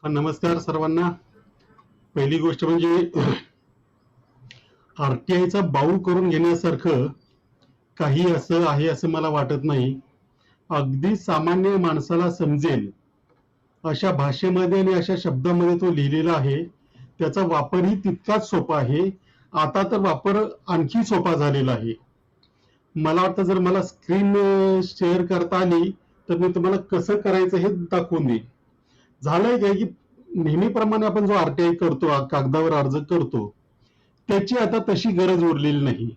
नमस्कार सर्वांना. पहिली गोष्ट म्हणजे आरटीआयचा बाऊ करून घेण्यासारखं काही असं आहे असं मला वाटत नाही. अगदी सामान्य माणसाला समजेल अशा भाषेमध्ये आणि अशा शब्दामध्ये तो लिहिलेला आहे. त्याचा वापरही तितकाच सोपा आहे. आता तर वापर आणखी सोपा झालेला आहे. मला वाटतं जर मला स्क्रीन शेअर करता आली तर मी तुम्हाला कसं करायचं हे दाखवून देईन. झालंय काय की नेहमीप्रमाणे आपण जो आरटीआय करतो, कागदावर अर्ज करतो, त्याची आता तशी गरज उरलेली नाही.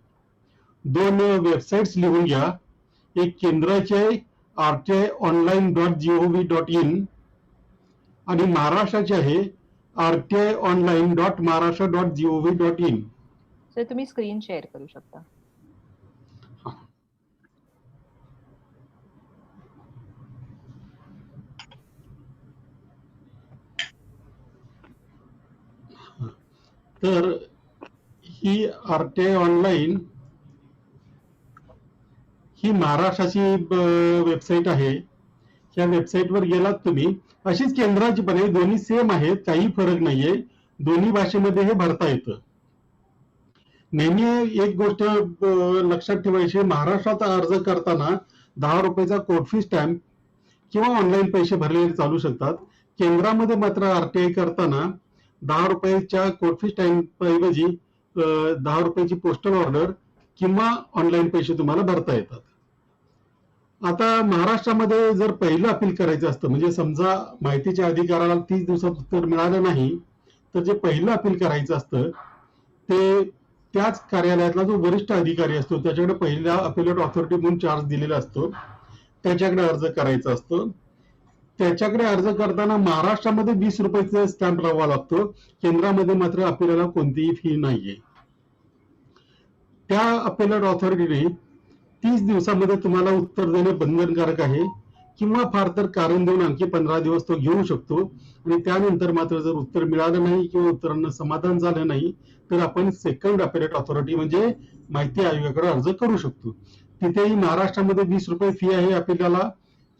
दोन वेबसाईट्स लिहून घ्या. एक केंद्राची आहे rti.online.gov.in आणि महाराष्ट्राची आहे rti.online.maharashtra.gov.in. सर तुम्ही स्क्रीन शेअर करू शकता. तर ही आरटीआय ऑनलाईन ही महाराष्ट्राची वेबसाईट आहे. या वेबसाईटवर गेलात तुम्ही, अशीच केंद्राची पण आहे, दोन्ही सेम आहेत, काही फरक नाहीये. दोन्ही भाषेमध्ये हे भरता येतं. नेहमी एक गोष्ट लक्षात ठेवायची, महाराष्ट्रात अर्ज करताना 10 रुपयाचा कोर्ट फी स्टॅम्प किंवा ऑनलाईन पैसे भरलेले चालू शकतात. केंद्रामध्ये मात्र आरटीआय करताना 10 रुपयाच्या कोर्ट फी स्टॅम्प ऐवजी 10 रुपयाची पोस्टल ऑर्डर किंवा ऑनलाईन पैसे तुम्हाला भरता येतात. आता महाराष्ट्रामध्ये जर पहिलं अपील करायचं असतं, म्हणजे समजा माहितीच्या अधिकाराला 30 दिवसात उत्तर मिळालं नाही, तर जे पहिलं अपील करायचं असतं ते त्याच कार्यालयातला जो वरिष्ठ अधिकारी असतो त्याच्याकडे पहिला अपिलेट ऑथॉरिटी म्हणून चार्ज दिलेला असतो, त्याच्याकडे अर्ज करायचा असतो. त्याच्याकडे अर्ज करताना महाराष्ट्रामध्ये 20 रुपयाचा स्टॅम्प लावावा लागतो. केंद्रामध्ये मात्र अपिलाला कोणतीही फी नाहीये. त्या अपिलेट ऑथॉरिटीने 30 दिवसामध्ये तुम्हाला उत्तर देणे बंधनकारक आहे, किंवा फार तर कारण देऊन आणखी 15 दिवस तो घेऊ शकतो. आणि त्यानंतर मात्र जर उत्तर मिळालं नाही किंवा उत्तरांना समाधान झालं नाही तर आपण सेकंड अपिलेट ऑथॉरिटी म्हणजे माहिती आयोगाकडे अर्ज करू शकतो. तिथेही महाराष्ट्रामध्ये 20 रुपये फी आहे अपिलाला,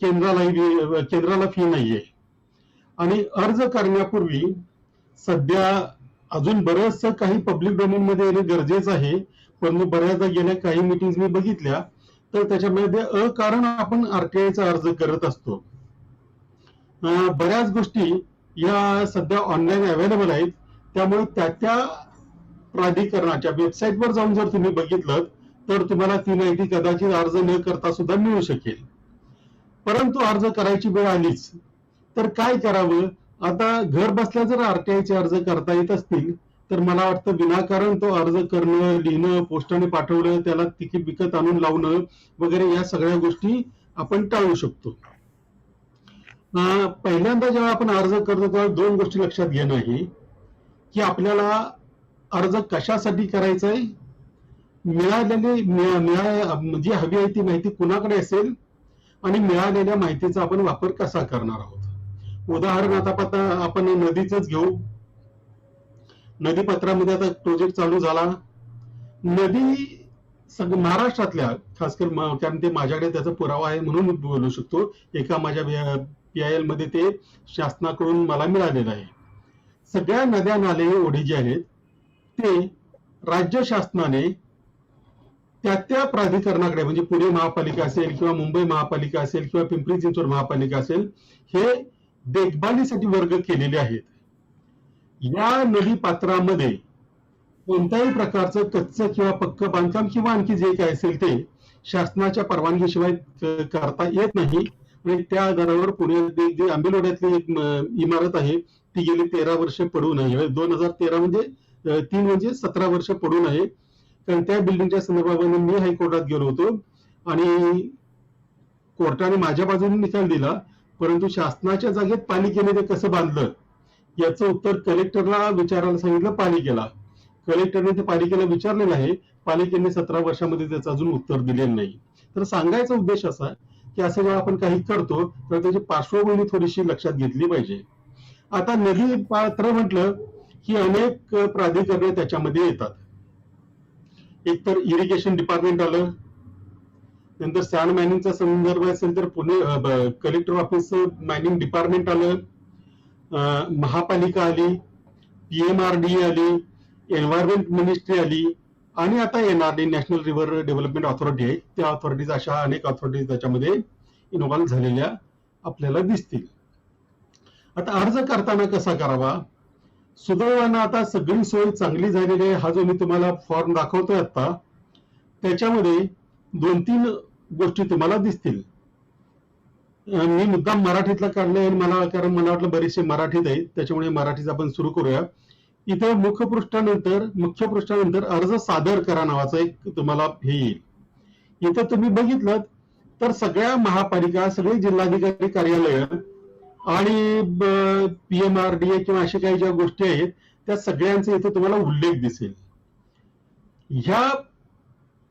केंद्राला फी नाहीये. आणि अर्ज करण्यापूर्वी सध्या अजून बरंचसं काही पब्लिक डोमेन मध्ये येणे गरजेचं आहे. पण बऱ्याचदा गेल्या काही मीटिंग मी बघितल्या तर त्याच्यामध्ये अकारण आपण आरटीआयचा अर्ज करत असतो. बऱ्याच गोष्टी या सध्या ऑनलाईन अवेलेबल आहेत, त्यामुळे त्या प्राधिकरणाच्या वेबसाईटवर जाऊन जर तुम्ही बघितलं तर तुम्हाला ती माहिती कदाचित अर्ज न करता सुद्धा मिळू शकेल. परंतु अर्ज करायची वेळ आलीच तर काय करावं? आता घर बसल्या जर आरटीआयचे अर्ज करता येत असतील तर मला वाटतं विनाकारण तो अर्ज करणं, लिहिणं, पोस्टाने पाठवणं, त्याला तिकीट विकत आणून लावणं वगैरे या सगळ्या गोष्टी आपण टाळू शकतो. पहिल्यांदा जेव्हा आपण अर्ज करतो तेव्हा दोन गोष्टी लक्षात घेणं आहे की आपल्याला अर्ज कशासाठी करायचा आहे, जी हवी आहे ती माहिती कुणाकडे असेल आणि मिळालेल्या माहितीचा आपण वापर कसा करणार आहोत. उदाहरण आता आपण नदीच घेऊ. नदीपत्रामध्ये आता प्रोजेक्ट चालू झाला. नदी महाराष्ट्रातल्या खासकर, कारण ते माझ्याकडे त्याचा पुरावा आहे म्हणून बोलू शकतो, एका माझ्या PIL मध्ये ते शासनाकडून मला मिळालेलं आहे. सगळ्या नद्या नाले ओढे जे आहेत ते राज्य शासनाने त्या प्राधिकरणाकडे, म्हणजे पुणे महापालिका असेल किंवा मुंबई महापालिका असेल किंवा पिंपरी चिंचवड महापालिका असेल, हे देखभालीसाठी वर्ग केलेले आहेत. या नदी पात्रामध्ये कोणत्याही प्रकारचं कच्चं किंवा पक्क बांधकाम किंवा आणखी जे काय असेल ते शासनाच्या परवानगीशिवाय करता येत नाही. आणि त्या आधारावर पुणे आंबेलोड्यातली एक इमारत आहे ती गेली 13 वर्ष पडून आहे. 2013 म्हणजे 3 म्हणजे 17 वर्ष पडून आहे. कारण त्या बिल्डिंगच्या संदर्भामध्ये मी हायकोर्टात गेलो होतो आणि कोर्टाने माझ्या बाजूने निकाल दिला, परंतु शासनाच्या जागेत पालिकेने ते कसं बांधलं याचं उत्तर कलेक्टरला विचारायला सांगितलं पालिकेला. कलेक्टरने ते पालिकेला विचारलेलं आहे, पालिकेने 17 वर्षामध्ये त्याचं अजून उत्तर दिलेलं नाही. तर सांगायचा उद्देश असा की असं जेव्हा आपण काही करतो तर त्याची पार्श्वभूमी थोडीशी लक्षात घेतली पाहिजे. आता नदी पात्र म्हटलं की अनेक प्राधिकरणे त्याच्यामध्ये येतात. एक तर इरिगेशन डिपार्टमेंट आलं, नंतर सॅन्ड मायनिंगचा संदर्भ असेल तर Pune collector office mining department आलं, महापालिका आली, PMRD आली, एन्व्हायरमेंट मिनिस्ट्री आली आणि आता NRD national river development authority आहे. त्या ऑथॉरिटीज, अशा अनेक ऑथॉरिटीज त्याच्यामध्ये इन्व्हॉल्व्ह झालेल्या आपल्याला दिसतील. आता अर्ज करताना कसा करावा? सुदैवानं आता सगळी सोय चांगली झालेली आहे. हा जो मी तुम्हाला फॉर्म दाखवतोय आता, त्याच्यामध्ये 2-3 गोष्टी तुम्हाला दिसतील. मी मुद्दाम मराठीतला काढलंय, कारण मला वाटलं बरेचसे मराठीत आहेत, त्याच्यामुळे मराठीचा आपण सुरू करूया. इथं मुख्य पृष्ठानंतर अर्ज सादर करा नावाचं एक तुम्हाला हे येईल. इथं तुम्ही बघितलं तर सगळ्या महापालिका, सगळे जिल्हाधिकारी कार्यालय आणि PMRDA किंवा अशा काही ज्या गोष्टी आहेत त्या सगळ्यांचा इथे तुम्हाला उल्लेख दिसेल. ह्या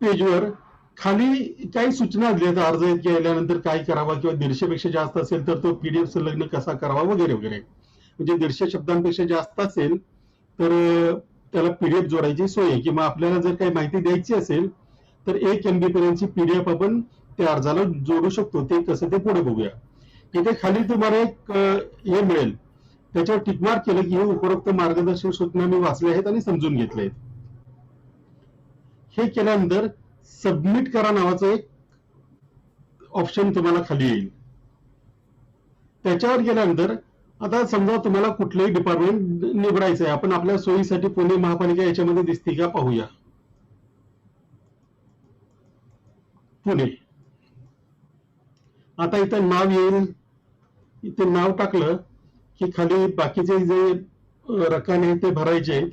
पेजवर खाली काही सूचना दिल्या, अर्ज केल्यानंतर काय करावा, किंवा 150 पेक्षा जास्त असेल तर तो PDF संलग्न कसा करावा वगैरे वगैरे. म्हणजे 150 शब्दांपेक्षा जास्त असेल तर त्याला PDF जोडायची सोय आहे, किंवा आपल्याला जर काही माहिती द्यायची असेल तर 1 MB पर्यंतची PDF आपण त्या अर्जाला जोडू शकतो. ते कसं ते पुढे बघूया. इथे खाली तुम्हाला एक हे मिळेल, त्याच्यावर टिकमार्क केलं की हे उपरोक्त मार्गदर्शक सूचना मी वाचल्या आहेत आणि समजून घेतल्या आहेत. हे केल्यानंतर सबमिट करा नावाचं एक ऑप्शन तुम्हाला खाली येईल. त्याच्यावर गेल्यानंतर आता समजा तुम्हाला कुठलंही डिपार्टमेंट निवडायचं आहे, आपण आपल्या सोयीसाठी पुणे महापालिका याच्यामध्ये दिसते का पाहूया. पुणे. आता इथं नाव येईल, इथे नाव टाकलं की खाली बाकीचे जे रकाने आहेत ते भरायचे आहेत.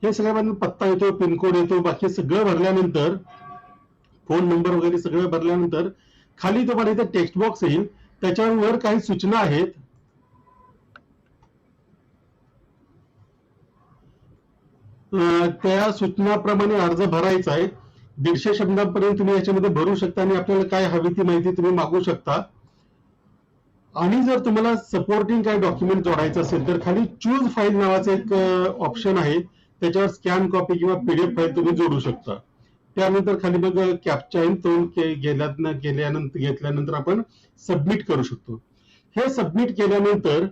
हे सगळ्या पत्ता येतो, पिनकोड येतो, बाकी सगळं भरल्यानंतर, फोन नंबर वगैरे सगळं भरल्यानंतर खाली तुम्हाला इथे टेक्स्ट बॉक्स येईल, त्याच्यावर काही सूचना आहेत. त्या सूचनाप्रमाणे अर्ज भरायचा आहे. 150 शब्दांपर्यंत तुम्ही याच्यामध्ये भरू शकता आणि आपल्याला काय हवी ती माहिती तुम्ही मागू शकता. आणि जर तुम्हाला सपोर्टिंग काही डॉक्युमेंट जोडायचं असेल तर खाली चूज फाईल नावाचं एक ऑप्शन आहे, त्याच्यावर स्कॅन कॉपी किंवा PDF फाईल तुम्ही जोडू शकता. त्यानंतर खाली मग कॅप्चा घेतल्यानंतर आपण सबमिट करू शकतो. हे सबमिट केल्यानंतर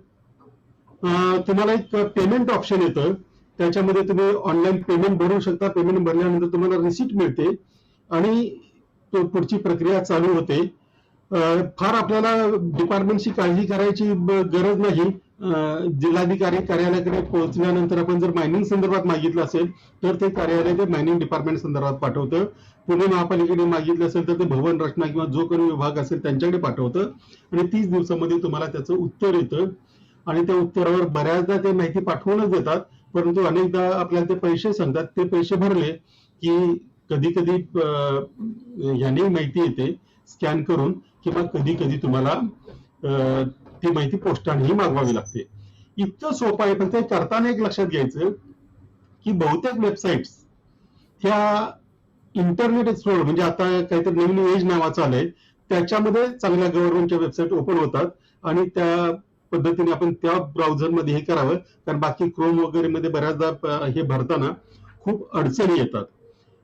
तुम्हाला एक पेमेंट ऑप्शन येतं, त्याच्यामध्ये तुम्ही ऑनलाईन पेमेंट भरू शकता. पेमेंट भरल्यानंतर तुम्हाला रिसिट मिळते आणि पुढची प्रक्रिया चालू होते. फार आपल्याला डिपार्टमेंटची काळजी करायची गरज नाही. जिल्हाधिकारी कार्यालयाकडे पोहोचल्यानंतर आपण जर मायनिंग संदर्भात मागितलं असेल तर ते कार्यालय ते मायनिंग डिपार्टमेंट संदर्भात पाठवतं. पुणे महापालिकेने मागितलं असेल तर ते भवन रचना किंवा जो काही विभाग असेल त्यांच्याकडे पाठवतं आणि 30 दिवसामध्ये तुम्हाला त्याचं उत्तर येतं. आणि त्या उत्तरावर बऱ्याचदा ते माहिती पाठवूनच देतात, परंतु अनेकदा आपल्याला ते पैसे सांगतात. ते पैसे भरले की कधी कधी ह्याने माहिती येते स्कॅन करून, किंवा कधी कधी तुम्हाला ती माहिती पोस्टानेही मागवावी लागते. इतकं सोपं आहे. पण ते करताना एक लक्षात घ्यायचं की बहुतेक वेबसाईट्स ह्या इंटरनेट एक्सप्लोरर, म्हणजे आता काहीतरी नवीन एज नावाचं आलंय, त्याच्यामध्ये चांगल्या गव्हर्नमेंटच्या वेबसाईट ओपन होतात आणि त्या पद्धतीने आपण त्या ब्राउझरमध्ये हे करावं. कारण बाकी क्रोम वगैरे मध्ये बऱ्याचदा हे भरताना खूप अडचणी येतात.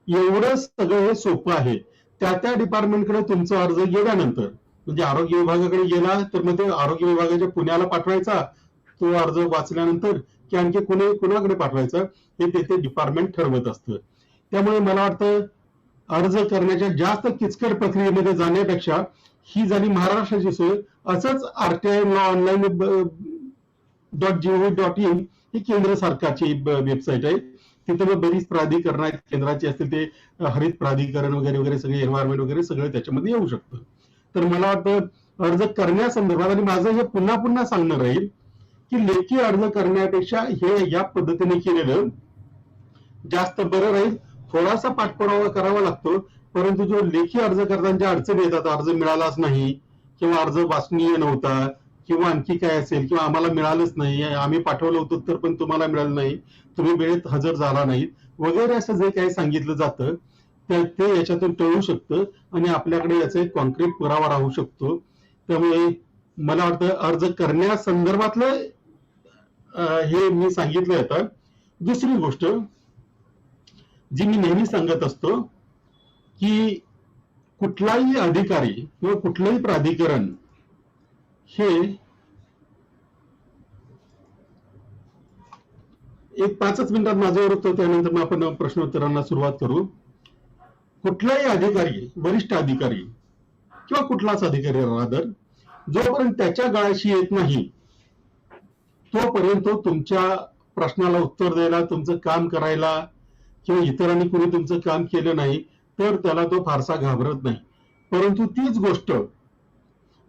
एवढं सगळं हे सोपं आहे. त्या डिपार्टमेंटकडे तुमचा अर्ज गेल्यानंतर, म्हणजे आरोग्य विभागाकडे गेला तर मग ते आरोग्य विभागाच्या पुण्याला पाठवायचा, तो अर्ज वाचल्यानंतर, की आणखी कुणाकडे पाठवायचा हे ते डिपार्टमेंट ठरवत असतं. त्यामुळे मला वाटतं अर्ज करण्याच्या जास्त किचकट प्रक्रियेमध्ये जाण्यापेक्षा ही झाली महाराष्ट्राची सोय. असंच RTI online.gov.in ही केंद्र सरकारची वेबसाईट आहे. तिथे बरीच प्राधिकरण आहेत, केंद्राची असतील ते हरित प्राधिकरण वगैरे वगैरे सगळे, एन्व्हायरमेंट वगैरे सगळं त्याच्यामध्ये येऊ शकतं. तर मला वाटतं अर्ज करण्यासंदर्भात, आणि माझं हे पुन्हा पुन्हा सांगणं राहील की लेखी अर्ज करण्यापेक्षा हे या पद्धतीने केलेलं जास्त बरं राहील. थोडासा पाठपुरावा करावा लागतो, परंतु जो लेखी अर्ज करताना ज्या अडचणी येतात, अर्ज मिळालाच नाही किंवा अर्ज वाचनीय नव्हता किंवा आणखी काय असेल, किंवा आम्हाला मिळालंच नाही, आम्ही पाठवलं होतं तर पण तुम्हाला मिळालं नाही, तुम्ही वेळेत हजर झाला नाही वगैरे, असं जे काही सांगितलं जातं ते याच्यातून टळू शकतं आणि आपल्याकडे याचा एक कॉन्क्रीट पुरावा राहू शकतो. त्यामुळे मला वाटतं अर्ज करण्यासंदर्भातलं हे मी सांगितलं. आता दुसरी गोष्ट जी मी नेहमी सांगत असतो की कुठलाही अधिकारी किंवा कुठलंही प्राधिकरण हे एक 5च मिनिटात माझ्यावर उत्तर, त्यानंतर मग आपण प्रश्नोत्तरांना सुरुवात करू. कुठलाही अधिकारी, वरिष्ठ अधिकारी किंवा कुठलाच अधिकारी रादर, जोपर्यंत त्याच्या गळ्याशी येत नाही तोपर्यंत तो तुमच्या प्रश्नाला उत्तर द्यायला, तुमचं काम करायला, किंवा इतरांनी कोणी तुमचं काम केलं नाही तर त्याला तो फारसा घाबरत नाही. परंतु तीच गोष्ट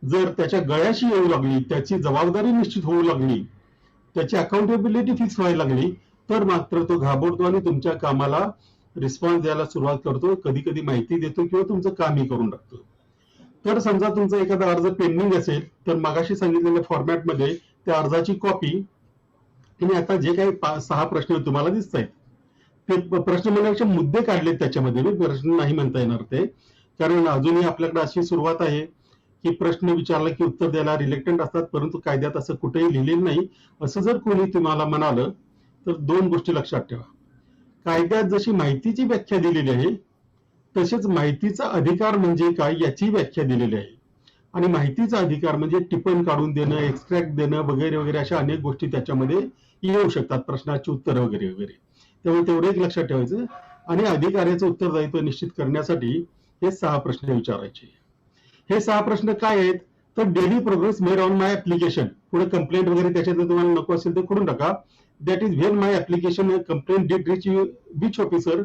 जर त्याच्या गळ्याशी येऊ लागली, त्याची जबाबदारी निश्चित होऊ लागली, त्याची अकाउंटेबिलिटी फिक्स व्हायला लागली, तर मात्र तो घाबरतो आणि तुमच्या कामाला रिस्पॉन्स द्यायला सुरुवात करतो, कधी कधी माहिती देतो किंवा तुमचं कामही करून टाकतो. तर समजा तुमचा एखादा अर्ज पेंडिंग असेल तर मगाशी सांगितलेल्या फॉर्मॅटमध्ये त्या अर्जाची कॉपी आणि आता जे काही 6 प्रश्न तुम्हाला दिसत आहेत ते प्रश्न म्हणण्यापेक्षा मुद्दे काढलेत त्याच्यामध्ये, मी प्रश्न नाही म्हणता येणार ते, कारण अजूनही आपल्याकडे अशी सुरुवात आहे की प्रश्न विचारला की उत्तर द्यायला रिलेक्टंट असतात, परंतु कायद्यात असं कुठेही लिहिलेलं नाही. असं जर कोणी तुम्हाला म्हणालं तर 2 गोष्टी लक्षात ठेवा. कायद्यात जशी माहितीची व्याख्या दिलेली आहे तसेच माहितीचा अधिकार म्हणजे काय याची व्याख्या दिलेली आहे. आणि माहितीचा अधिकार म्हणजे टिप्पण काढून देणं, एक्स्ट्रॅक्ट देणं वगैरे वगैरे अशा अनेक गोष्टी त्याच्यामध्ये येऊ शकतात, प्रश्नाची उत्तर वगैरे वगैरे. त्यामुळे तेवढे एक लक्षात ठेवायचं. आणि अधिकाऱ्याचं उत्तरदायित्व निश्चित करण्यासाठी हे 6 प्रश्न विचारायचे. हे 6 प्रश्न काय आहेत तर daily progress made on my application, पुढे कंप्लेंट वगैरे त्याच्यात तुम्हाला नको असेल तर करून टाका. That is when my application complaint did reach which officer,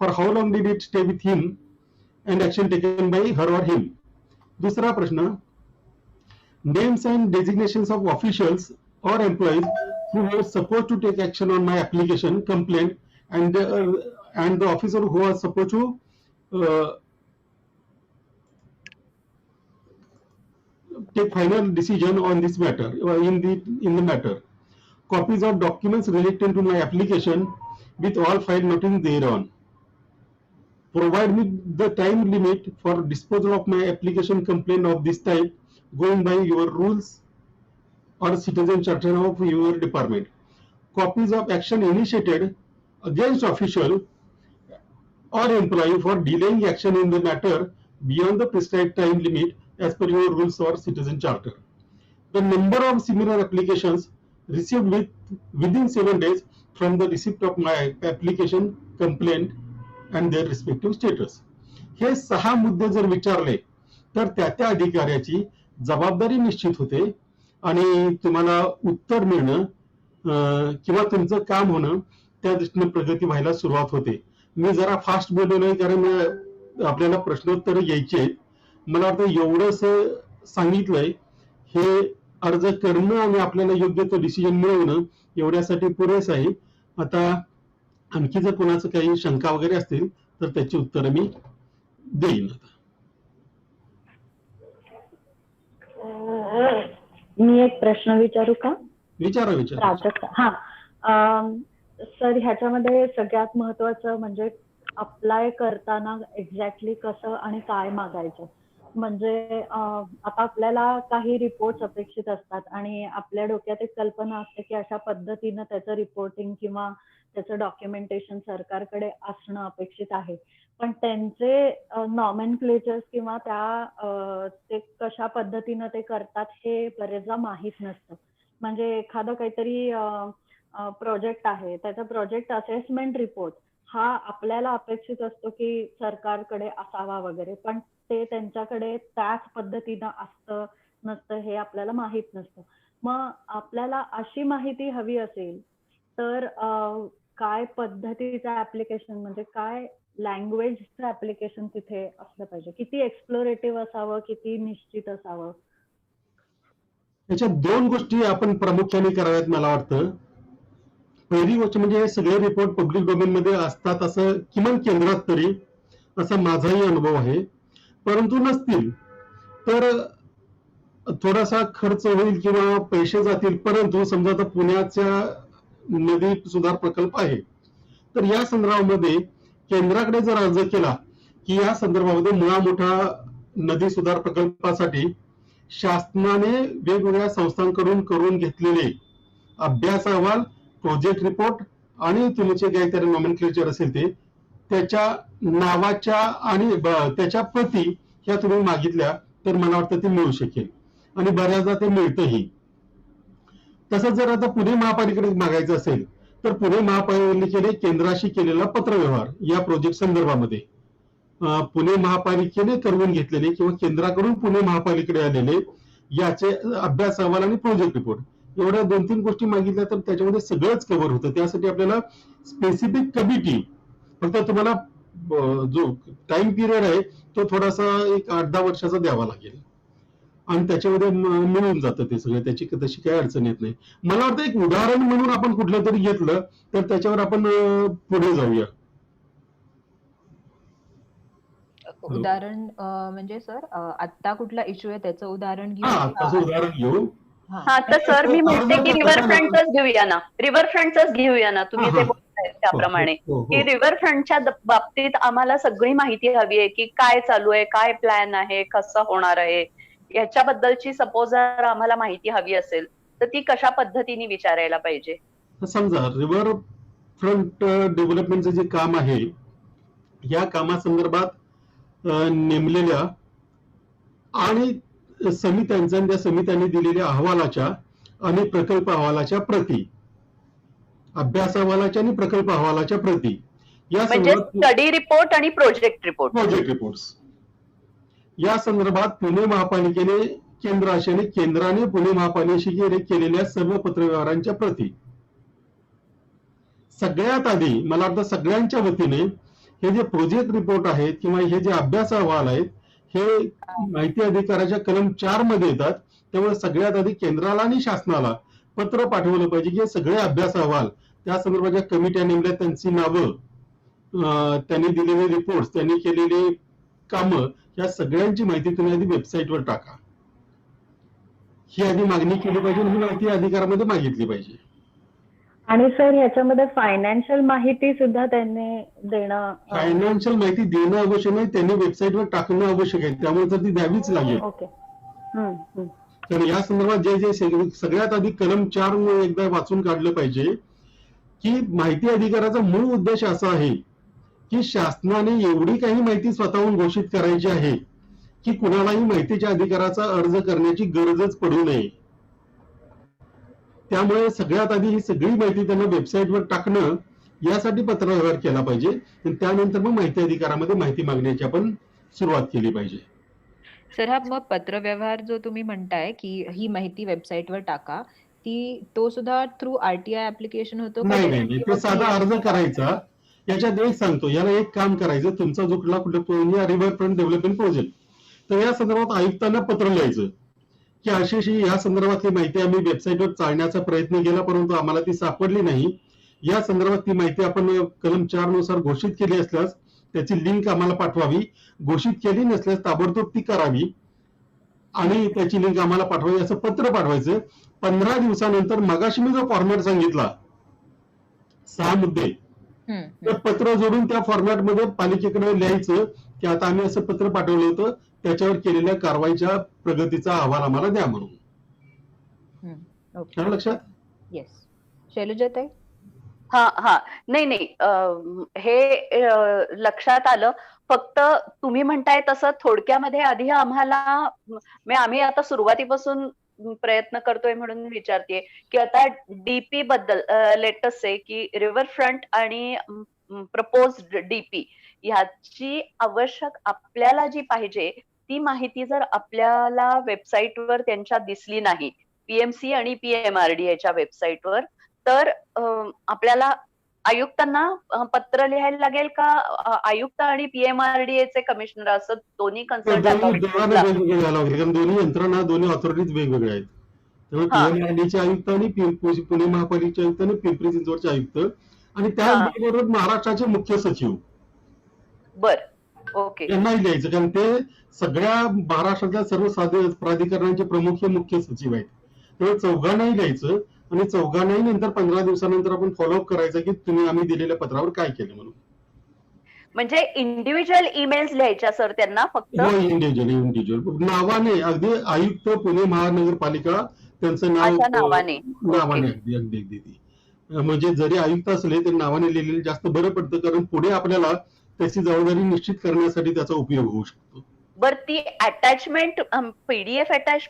for how long did it stay with him and action taken by her or him. दुसरा प्रश्न, names and designations of officials or employees who were supposed to take action on my application complaint and the officer who was supposed to take final decision on this matter, in the matter. Copies of documents relating to my application with all file noting thereon. Provide me the time limit for disposal of my application complaint of this type going by your rules or citizen charter of your department. Copies of action initiated against official or employee for delaying action in the matter beyond the prescribed time limit as per your rules or citizen charter. The number of similar applications received within 7 days from the receipt of my application complaint and their respective status. हे 6 मुद्दे जर विचारले तर त्या अधिकाऱ्याची जबाबदारी निश्चित होते आणि तुम्हाला उत्तर मिळणं किंवा तुमचं काम होणं त्या दृष्टीने प्रगती व्हायला सुरुवात होते. मी जरा फास्ट बोललोय कारण आपल्याला प्रश्नोत्तर यायचे. मला वाटतं एवढंच सांगितलंय हे अर्ज करणं आणि आपल्याला योग्य तो डिसिजन मिळवणं एवढ्यासाठी पुरेस आहे. आता आणखी जर कोणाचं काही शंका वगैरे असतील तर त्याची उत्तरं मी देईन. मी एक प्रश्न विचारू का? विचारा. हा सर, ह्याच्यामध्ये सगळ्यात महत्वाचं म्हणजे अप्लाय करताना एक्झॅक्टली कसं आणि काय मागायचं. म्हणजे आता आपल्याला काही रिपोर्ट्स अपेक्षित असतात आणि आपल्या डोक्यात एक कल्पना असते की अशा पद्धतीनं त्याचं रिपोर्टिंग किंवा त्याचं डॉक्युमेंटेशन सरकारकडे असणं अपेक्षित आहे. पण त्यांचे नॉमेनक्लेचर्स किंवा ते कशा पद्धतीनं ते करतात हे बरेचदा माहीत नसतं. म्हणजे एखादं काहीतरी प्रोजेक्ट आहे, त्याचा प्रोजेक्ट असेसमेंट रिपोर्ट हा आपल्याला अपेक्षित असतो की सरकारकडे असावा वगैरे, पण ते त्यांच्याकडे त्याच पद्धतीनं असतं नसतं हे आपल्याला माहीत नसतं. मग आपल्याला अशी माहिती हवी असेल तर काय पद्धतीचं ऍप्लिकेशन, म्हणजे काय लँग्वेजचं ऍप्लिकेशन तिथे असलं पाहिजे, किती एक्सप्लोरेटिव्ह असावं, किती निश्चित असावं? याच्या 2 गोष्टी आपण प्रामुख्याने कराव्यात मला वाटतं. पहिली गोष्ट म्हणजे हे सगळे रिपोर्ट पब्लिक डोमेन मध्ये असतात असं किमान केंद्रात तरी असा माझाही अनुभव आहे. परंतु नसतील तर थोडासा खर्च होईल किंवा पैसे जातील. परंतु समजा आता पुण्याच्या नदी सुधार प्रकल्प आहे तर या संदर्भामध्ये केंद्राकडे जर अर्ज केला की या संदर्भामध्ये मुळा मोठा नदी सुधार प्रकल्पासाठी शासनाने वेगवेगळ्या संस्थांकडून करून घेतलेले अभ्यास अहवाल, प्रोजेक्ट रिपोर्ट आणि तुमचे काहीतरी नॉमेनक्लेचर असेल ते त्याच्या नावाच्या आणि त्याच्या प्रती ह्या तुम्ही मागितल्या तर मला वाटतं ते मिळू शकेल आणि बऱ्याचदा ते मिळतंही. तसंच जर आता पुणे महापालिकेकडे मागायचं असेल तर पुणे महापालिकेने केंद्राशी केलेला पत्रव्यवहार या प्रोजेक्ट संदर्भामध्ये पुणे महापालिकेने करवून घेतलेले किंवा केंद्राकडून पुणे महापालिकेकडे आलेले याचे अभ्यास अहवाल आणि प्रोजेक्ट रिपोर्ट एवढ्या 2-3 गोष्टी मागितल्या तर त्याच्यामध्ये सगळंच कव्हर होतं. त्यासाठी आपल्याला स्पेसिफिक कमिटी फक्त तुम्हाला जो टाइम पिरियड आहे तो थोडासा एक 8-10 वर्षाचा द्यावा लागेल आणि त्याच्यामध्ये मिळून जातं ते सगळं. त्याची तशी काही अडचण येत नाही. मला वाटतं एक उदाहरण म्हणून आपण कुठलं तरी घेतलं तर त्याच्यावर आपण पुढे जाऊया. उदाहरण म्हणजे सर आता कुठला इश्यू आहे त्याचं उदाहरण घेऊ तसं उदाहरण घेऊ. हा तर सर मी म्हणते की रिव्हरफ्रंटच घेऊया ना, रिव्हरफ्रंटच घेऊया ना, तुम्ही जे बोलताय त्याप्रमाणे की रिव्हरफ्रंटच्या बाबतीत आम्हाला सगळी माहिती हवी आहे की काय चालू आहे, काय प्लॅन आहे, कसं होणार आहे, याच्याबद्दलची सपोज जर आम्हाला माहिती हवी असेल तर ती कशा पद्धतीने विचारायला पाहिजे. समजा रिव्हर फ्रंट डेव्हलपमेंटचं जे काम आहे या कामासंदर्भात नेमलेल्या आणि समित्यांच्या त्या समित्यांनी दिलेल्या अहवालाच्या आणि प्रकल्प अहवालाच्या प्रती, अभ्यास अहवालाच्या आणि प्रकल्प अहवालाच्या प्रती या म्हणजे स्टडी रिपोर्ट आणि प्रोजेक्ट रिपोर्ट्स या संदर्भात पुणे महापालिकेने केंद्राशी आणि केंद्राने पुणे महापालिकेशी केलेल्या सर्व पत्रव्यवहारांच्या प्रती. सगळ्यात आधी मला वाटतं सगळ्यांच्या वतीने हे जे प्रोजेक्ट रिपोर्ट आहेत किंवा हे जे अभ्यास अहवाल आहेत हे माहिती अधिकाराच्या कलम 4 मध्ये येतात. त्यामुळे सगळ्यात आधी केंद्राला आणि शासनाला पत्र पाठवलं पाहिजे की हे सगळे अभ्यास अहवाल त्या संदर्भाच्या कमिट्या नेमल्या त्यांची नावं, त्यांनी दिलेले रिपोर्ट्स, त्यांनी केलेले कामं या सगळ्यांची माहिती तुम्ही आधी वेबसाईटवर टाका. ही आधी मागणी केली पाहिजे ही माहिती अधिकारामध्ये मागितली पाहिजे. आणि सर ह्याच्यामध्ये फायनान्शियल माहिती सुद्धा त्यांनी देणं, फायनान्शियल माहिती देणं आवश्यक नाही, त्यांनी वेबसाईटवर टाकणं आवश्यक आहे. त्यामुळे तर ती द्यावीच लागेल. ओके. तर या संदर्भात जे जे सगळ्यात आधी कलम 4 एकदा वाचून काढलं पाहिजे की माहिती अधिकाराचा मूळ उद्देश असा आहे की शासनाने एवढी काही माहिती स्वतःहून घोषित करायची आहे की कुणालाही माहितीच्या अधिकाराचा अर्ज करण्याची गरजच पडू नये. त्यामुळे सगळ्यात आधी ही सगळी माहिती त्यांना वेबसाईटवर टाकणं यासाठी पत्रव्यवहार केला पाहिजे आणि त्यानंतर मग माहिती अधिकारामध्ये माहिती मागण्याची आपण सुरुवात केली पाहिजे. सर हा मग पत्रव्यवहार जो तुम्ही म्हणताय की ही माहिती वेबसाईटवर टाका, तो सुद्धा थ्रू RTI ऍप्लिकेशन होतो? नाही, तो साधा अर्ज करायचा. याच्यात एक सांगतो, याला एक काम करायचं, तुमचा जो कुठला रिव्हरफ्रंट डेव्हलपमेंट प्रोजेक्ट, तर या संदर्भात आयुक्तांना पत्र लिहायचं की अशी या संदर्भातली माहिती आम्ही वेबसाईटवर चालण्याचा प्रयत्न केला परंतु आम्हाला ती सापडली नाही. या संदर्भात ती माहिती आपण कलम 4 नुसार घोषित केली असल्यास त्याची लिंक आम्हाला पाठवावी, घोषित केली नसल्यास ताबडतोब ती करावी आणि त्याची लिंक आम्हाला पाठवावी असं पत्र पाठवायचं. 15 दिवसानंतर मगाशी मी जो फॉर्मॅट सांगितला 6 मुद्दे, तर पत्र जोडून त्या फॉर्मॅटमध्ये पालिकेकडे लिहायचं की आता आम्ही असं पत्र पाठवलं होतं, त्याच्यावर केलेल्या कारवाईच्या प्रगतीचा अहवाल आम्हाला द्या म्हणून. लक्षात? येस. शैलजाताई? हा नाही हे लक्षात आलं. फक्त तुम्ही म्हणताय तसं थोडक्यामध्ये आधी आम्ही आता सुरुवातीपासून प्रयत्न करतोय म्हणून विचारतेय की आता डीपी बद्दल लेटेस्ट आहे की रिव्हरफ्रंट आणि प्रपोज्ड डीपी ह्याची आवश्यक आपल्याला जी पाहिजे ती माहिती जर आपल्याला वेबसाईटवर त्यांच्या दिसली नाही, PMC आणि PMRDAच्या वेबसाईटवर, तर आपल्याला आयुक्तांना पत्र लिहायला लागेल का? आयुक्त आणि PMRDAचे कमिशनर असं दोन्ही कन्सल्ट कारण दोन्ही यंत्रणा, दोन्ही ऑथॉरिटीज वेगवेगळ्या आहेत. त्यामुळे PMRDAचे आयुक्त आणि पुणे महापालिकेचे आयुक्त आणि पिंपरी चिंचवडचे आयुक्त आणि त्याचबरोबर महाराष्ट्राचे मुख्य सचिव, बर, ओके, यांनाही द्यायचं कारण ते सगळ्या महाराष्ट्रातल्या सर्व प्राधिकरणांचे प्रमुख हे मुख्य सचिव आहेत. त्यामुळे चौघांनाही द्यायचं आणि चौघांनाही नंतर 15 दिवसानंतर आपण फॉलोअप करायचं की तुम्ही आम्ही दिलेल्या पत्रावर काय केलं म्हणून. म्हणजे इंडिव्हिज्युअल ईमेल्स लिहायच्या सर त्यांना फक्त? हो, इंडिव्हिज्युअल नावाने, अगदी आयुक्त पुणे महानगरपालिका त्यांचं नावाने अगदी म्हणजे जरी आयुक्त असले तरी नावाने लिहिलेले जास्त बरं पडतं कारण पुढे आपल्याला त्याची जबाबदारी निश्चित करण्यासाठी त्याचा उपयोग होऊ शकतो. बर ती अटॅचमेंट पीडीएफ अटॅच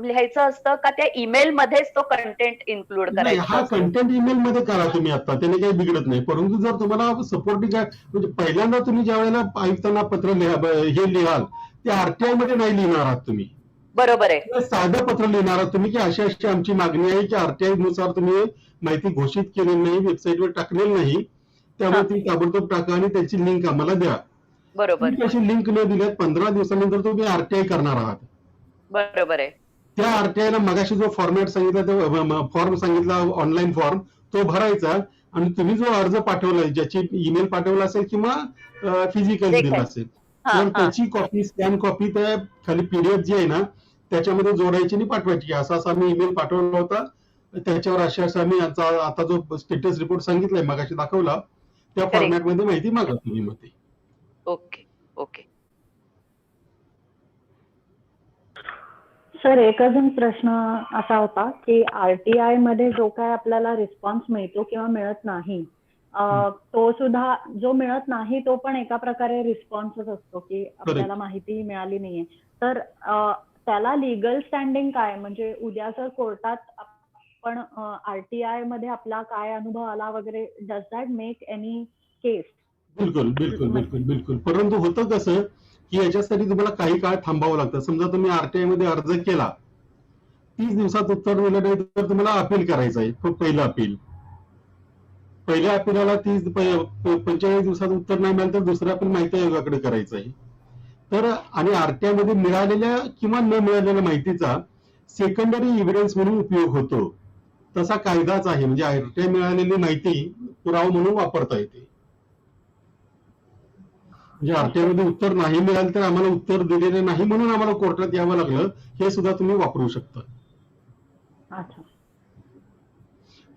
लिहायचं असतं का त्या ईमेल मध्येच तो कंटेंट इन्क्लूड नाही, करायचा हा असतो? कंटेंट ईमेल मध्ये करा तुम्ही आता, त्याने काही बिघडत नाही. परंतु जर तुम्हाला सपोर्टिंग म्हणजे पहिल्यांदा तुम्ही ज्या वेळेला आयुक्तांना पत्र हे लिहाल, ते आरटीआय मध्ये नाही लिहिणार आहात तुम्ही. बरोबर आहे. तर साधं पत्र लिहिणार आहात तुम्ही की अशी अशी आमची मागणी आहे की आरटीआय नुसार तुम्ही माहिती घोषित केलेली नाही, वेबसाईटवर टाकलेली नाही, त्यामुळे ती ताबडतोब टाका आणि त्याची लिंक आम्हाला द्या. बरोबर तुम्ही तशी लिंक न दिल्यात 15 दिवसानंतर तुम्ही आरटीआय करणार आहात. बरोबर आहे. त्या आरटीआयला मगाशी जो फॉर्मॅट सांगितला, तो फॉर्म सांगितला ऑनलाईन फॉर्म, तो भरायचा आणि तुम्ही जो अर्ज पाठवलाय, ज्याची ईमेल पाठवला असेल किंवा फिजिकल जे दिला काय. असेल, हा तर हा त्याची कॉपी, स्कॅन कॉपी त्या खाली पीडीएफ जी आहे ना त्याच्यामध्ये जोडायची आणि पाठवायची. असा असा मी ईमेल पाठवला होता, त्याच्यावर अशा मी आता जो स्टेटस रिपोर्ट सांगितलाय मगाशी दाखवला, त्या करेक्ट. फॉर्मॅटमध्ये माहिती मागा तुम्ही मध्ये. Okay okay. सर, एक अजून प्रश्न असा होता की आरटीआय मध्ये जो काय आपल्याला रिस्पॉन्स मिळतो किंवा मिळत नाही, तो सुद्धा जो मिळत नाही तो पण एका प्रकारे रिस्पॉन्सच असतो की आपल्याला माहिती मिळाली नाहीये. तर त्याला लिगल स्टँडिंग काय, म्हणजे उद्या जर कोर्टात आपण आरटीआय मध्ये आपला काय अनुभव आला वगैरे, डज दॅट मेक एनी केस? बिलकुल बिलकुल बिलकुल बिलकुल. परंतु होतं कसं की याच्यासाठी तुम्हाला काही काळ थांबावं लागतं. समजा तुम्ही आरटीआय मध्ये अर्ज केला, 30 दिवसात उत्तर दिलं नाही तर तुम्हाला अपील करायचं आहे. पहिलं अपील, पहिल्या अपिलाला 45 दिवसात उत्तर नाही मिळालं तर दुसऱ्या अपील माहिती आयोगाकडे करायचं आहे. तर आणि आरटीआय मध्ये मिळालेल्या किंवा न मिळालेल्या माहितीचा सेकंडरी एव्हिडन्स म्हणून उपयोग होतो. तसा कायदाच आहे, म्हणजे आरटीआय मिळालेली माहिती पुरावा म्हणून वापरता येते. म्हणजे आरटीआय मध्ये उत्तर नाही मिळालं तर आम्हाला उत्तर दिलेले नाही म्हणून आम्हाला कोर्टात यावं लागलं, हे सुद्धा तुम्ही वापरू शकता. अच्छा.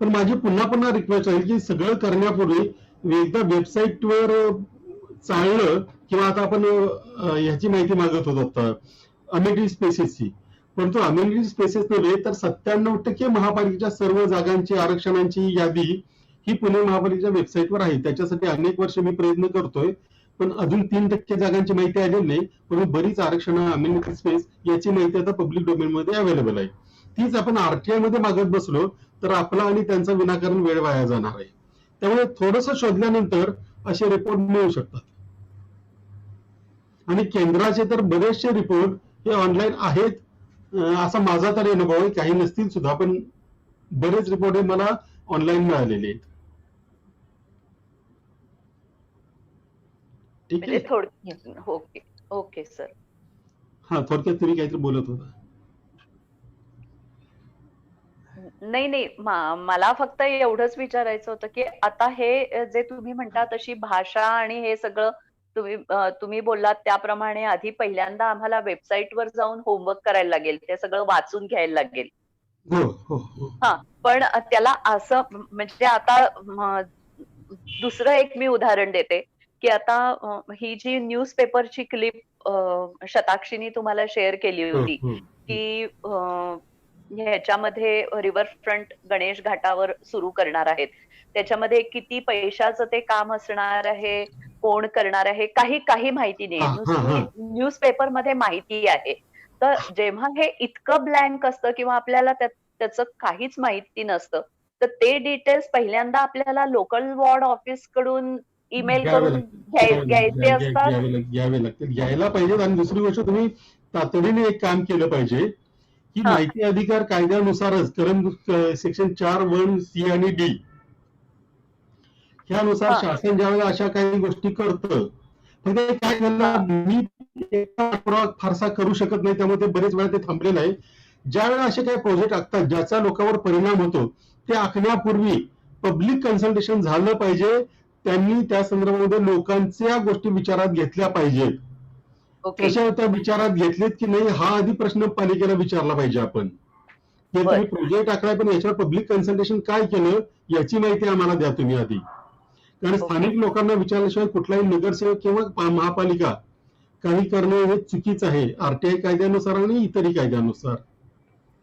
पण माझी पुन्हा पुन्हा रिक्वेस्ट आहे की सगळं करण्यापूर्वी एकदा वेबसाईटवर चाललं, किंवा आता आपण ह्याची माहिती मागत होतो आता अमेनिटी स्पेसेसची, परंतु अमेनिटी स्पेसेस नव्हे तर 97% महापालिकेच्या सर्व जागांची आरक्षणांची यादी ही पुणे महापालिकेच्या वेबसाईटवर आहे. त्याच्यासाठी अनेक वर्ष मी प्रयत्न करतोय, पण अजून 3% जागांची माहिती आलेली नाही. परंतु बरीच आरक्षणं, अमेनिटी स्पेस याची माहिती आता पब्लिक डोमेन मध्ये अवेलेबल आहे. तीच आपण आरटीआय मध्ये मागत बसलो तर आपला आणि त्यांचा विनाकारण वेळ वाया जाणार आहे. त्यामुळे थोडंसं शोधल्यानंतर असे रिपोर्ट मिळू शकतात. आणि केंद्राचे तर बरेचसे रिपोर्ट हे ऑनलाईन आहेत, असा माझा तरी अनुभव आहे. काही नसतील सुद्धा, पण बरेच रिपोर्ट हे मला ऑनलाईन मिळालेले आहेत. ठीक आहे. म्हणजे थोडं. Okay okay sir. हा, थोडक्यात तुम्ही काहीतरी बोलत होता. नाही नाही, मला फक्त एवढंच विचारायचं होतं की आता हे जे तुम्ही म्हणता तशी भाषा आणि हे सगळं तुम्ही बोललात त्याप्रमाणे आधी पहिल्यांदा आम्हाला वेबसाईटवर जाऊन होमवर्क करायला लागेल, ते सगळं वाचून घ्यायला लागेल. हो हो हो. हा, पण त्याला असं म्हणजे आता दुसरं एक मी उदाहरण देते की आता ही जी न्यूजपेपरची क्लिप शताक्षीनी तुम्हाला शेअर केली होती की ह्याच्यामध्ये रिव्हरफ्रंट गणेश घाटावर सुरू करणार आहेत, त्याच्यामध्ये किती पैशाचं ते काम असणार आहे, कोण करणार आहे, काही माहिती नाही. नुसती न्यूजपेपर मध्ये माहिती आहे. तर जेव्हा हे इतकं ब्लँक असतं किंवा आपल्याला त्याचं काहीच माहिती नसतं, तर ते डिटेल्स पहिल्यांदा आपल्याला लोकल वॉर्ड ऑफिस कडून ईमेल करून घ्यायचे असतात. घ्यावे लागतील, घ्यायला पाहिजेत. आणि दुसरी गोष्ट, तुम्ही तातडीने एक काम केलं पाहिजे की माहिती अधिकार कायद्यानुसारच सेक्शन 4(1)(c) आणि D ह्यानुसार शासन ज्यावेळेला अशा काही गोष्टी करतं, पण ते काय झालं, मी फारसा करू शकत नाही, त्यामुळे ते बरेच वेळा ते थांबलेलं आहे. ज्या वेळेला असे काही प्रोजेक्ट आखतात ज्याचा लोकांवर परिणाम होतो, ते आखण्यापूर्वी पब्लिक कन्सल्टेशन झालं पाहिजे. त्यांनी त्या संदर्भामध्ये लोकांच्या गोष्टी विचारात घेतल्या पाहिजेत. कशा त्या विचारात घेतलेत की नाही हा आधी प्रश्न पालिकेला विचारला पाहिजे आपण. हे तुम्ही प्रोजेक्ट आखलाय, पण याच्यावर पब्लिक कन्सल्टेशन काय केलं याची माहिती आम्हाला द्या तुम्ही आधी. कारण स्थानिक लोकांना विचारल्याशिवाय कुठलाही नगरसेवक किंवा महापालिका काही करणं हे चुकीचं आहे, आरटीआय कायद्यानुसार आणि इतरही कायद्यानुसार.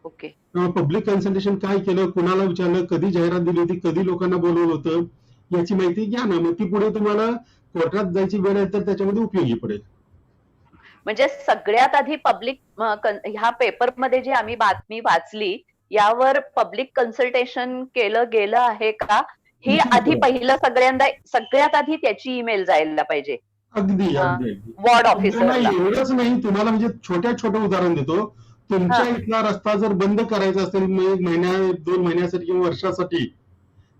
ओके. पब्लिक कन्सल्टेशन काय केलं, कुणाला विचारलं, कधी जाहिरात दिली होती, कधी लोकांना बोलवलं होतं, याची माहिती घ्या ना. मग ती पुढे तुम्हाला कोर्टात जायची वेळ आहे तर त्याच्यामध्ये उपयोगी पडेल. म्हणजे सगळ्यात आधी पब्लिक ह्या पेपरमध्ये जी आम्ही बातमी वाचली यावर पब्लिक कन्सल्टेशन केलं गेलं आहे का, ही आधी पहिलं सगळ्यात आधी त्याची ईमेल जायला पाहिजे अगदी अगदी अगदी. वॉर्ड तुम्हाला ऑफिसरला. एवढंच नाही, तुम्हाला म्हणजे छोटं उदाहरण देतो. तुमच्या इथला रस्ता जर बंद करायचा असेल 1 महिन्या 2 महिन्यासाठी किंवा वर्षासाठी,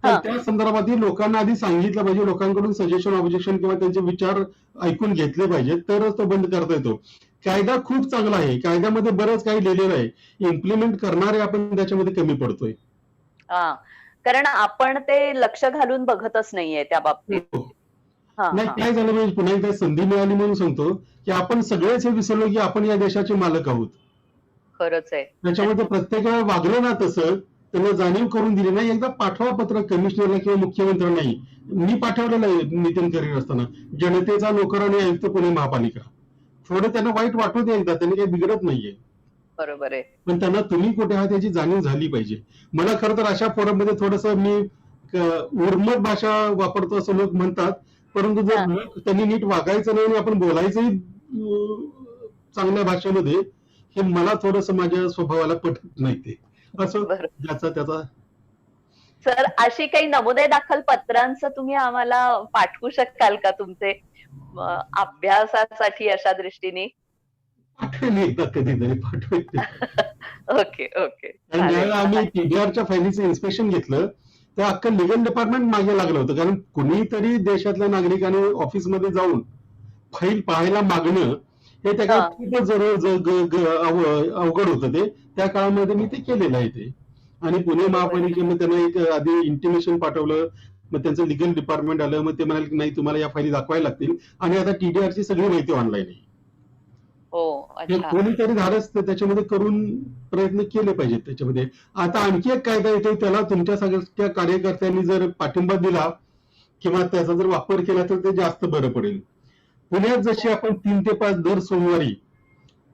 तर त्या संदर्भातही लोकांना आधी सांगितलं पाहिजे, लोकांकडून सजेशन ऑब्जेक्शन किंवा त्यांचे विचार ऐकून घेतले पाहिजेत, तरच तो बंद करता येतो. कायदा खूप चांगला आहे, कायद्यामध्ये बरंच काही लिहिलेलं आहे, इम्प्लिमेंट करणारे आपण त्याच्यामध्ये कमी पडतोय. कारण आपण ते लक्ष घालून बघतच नाहीये त्या बाबतीत. हो. नाही, काय झालं म्हणजे पुन्हा एकदा संधी मिळाली म्हणून सांगतो की आपण सगळेच हे विसरलो की आपण या देशाचे मालक आहोत. खरंच आहे. त्याच्यामध्ये प्रत्येकाला वागलं ना तसं, त्यांना जाणीव करून दिली नाही. एकदा पाठवा पत्र कमिशनरला किंवा मुख्यमंत्र्यांनाही. मी पाठवलेलं आहे नितीन करीर असताना, जनतेचा नोकर आणि आयुक्त पुणे महापालिका. थोडं त्यांना वाईट वाटू दे, एकदा त्यांनी काही बिघडत नाहीये, बरोबर आहे. पण त्यांना तुम्ही कुठे आहात याची जाणीव झाली पाहिजे. मला खरं तर अशा फोरम मध्ये थोडस मी उर्मट भाषा वापरतो असं लोक म्हणतात, परंतु जर त्यांनी नीट वागायचं नाही आणि आपण बोलायचंही चांगल्या भाषेमध्ये, हे मला थोडस माझ्या स्वभावाला पटत नाही. ते असं ज्याचा त्याचा. सर, अशी काही नमुने दाखल पत्रांचं तुम्ही आम्हाला पाठवू शकाल का तुमचे अभ्यासासाठी अशा दृष्टीने? पाठवेल एकदा कधीतरी, पाठवेल. Okay okay. कारण ज्यावेळेला आम्ही टीडीआरच्या फायलीचं इन्स्पेक्शन घेतलं, तर अख्खं लिगल डिपार्टमेंट मागे लागलं होतं. कारण कुणीतरी देशातल्या नागरिकाने ऑफिसमध्ये जाऊन फाईल पाहायला मागणं हे त्या काळात खूपच अवघड होतं. ते त्या काळामध्ये मी ते केलेलं आहे ते. आणि पुणे महापालिकेमध्ये त्यांना एक आधी इंटिमेशन पाठवलं, मग त्यांचं लिगल डिपार्टमेंट आलं, मग ते म्हणाले की नाही तुम्हाला या फाईली दाखवायला लागतील, आणि आता टीडीआरची सगळी माहिती ऑनलाईन आहे. कोणीतरी धाडस त्याच्यामध्ये करून प्रयत्न केले पाहिजेत त्याच्यामध्ये. आता आणखी एक कायदा येतो, त्याला तुमच्या सगळ्या कार्यकर्त्यांनी जर पाठिंबा दिला किंवा त्याचा जर वापर केला तर ते जास्त बरं पडेल. पुण्यात जशी आपण 3 ते 5 दर सोमवारी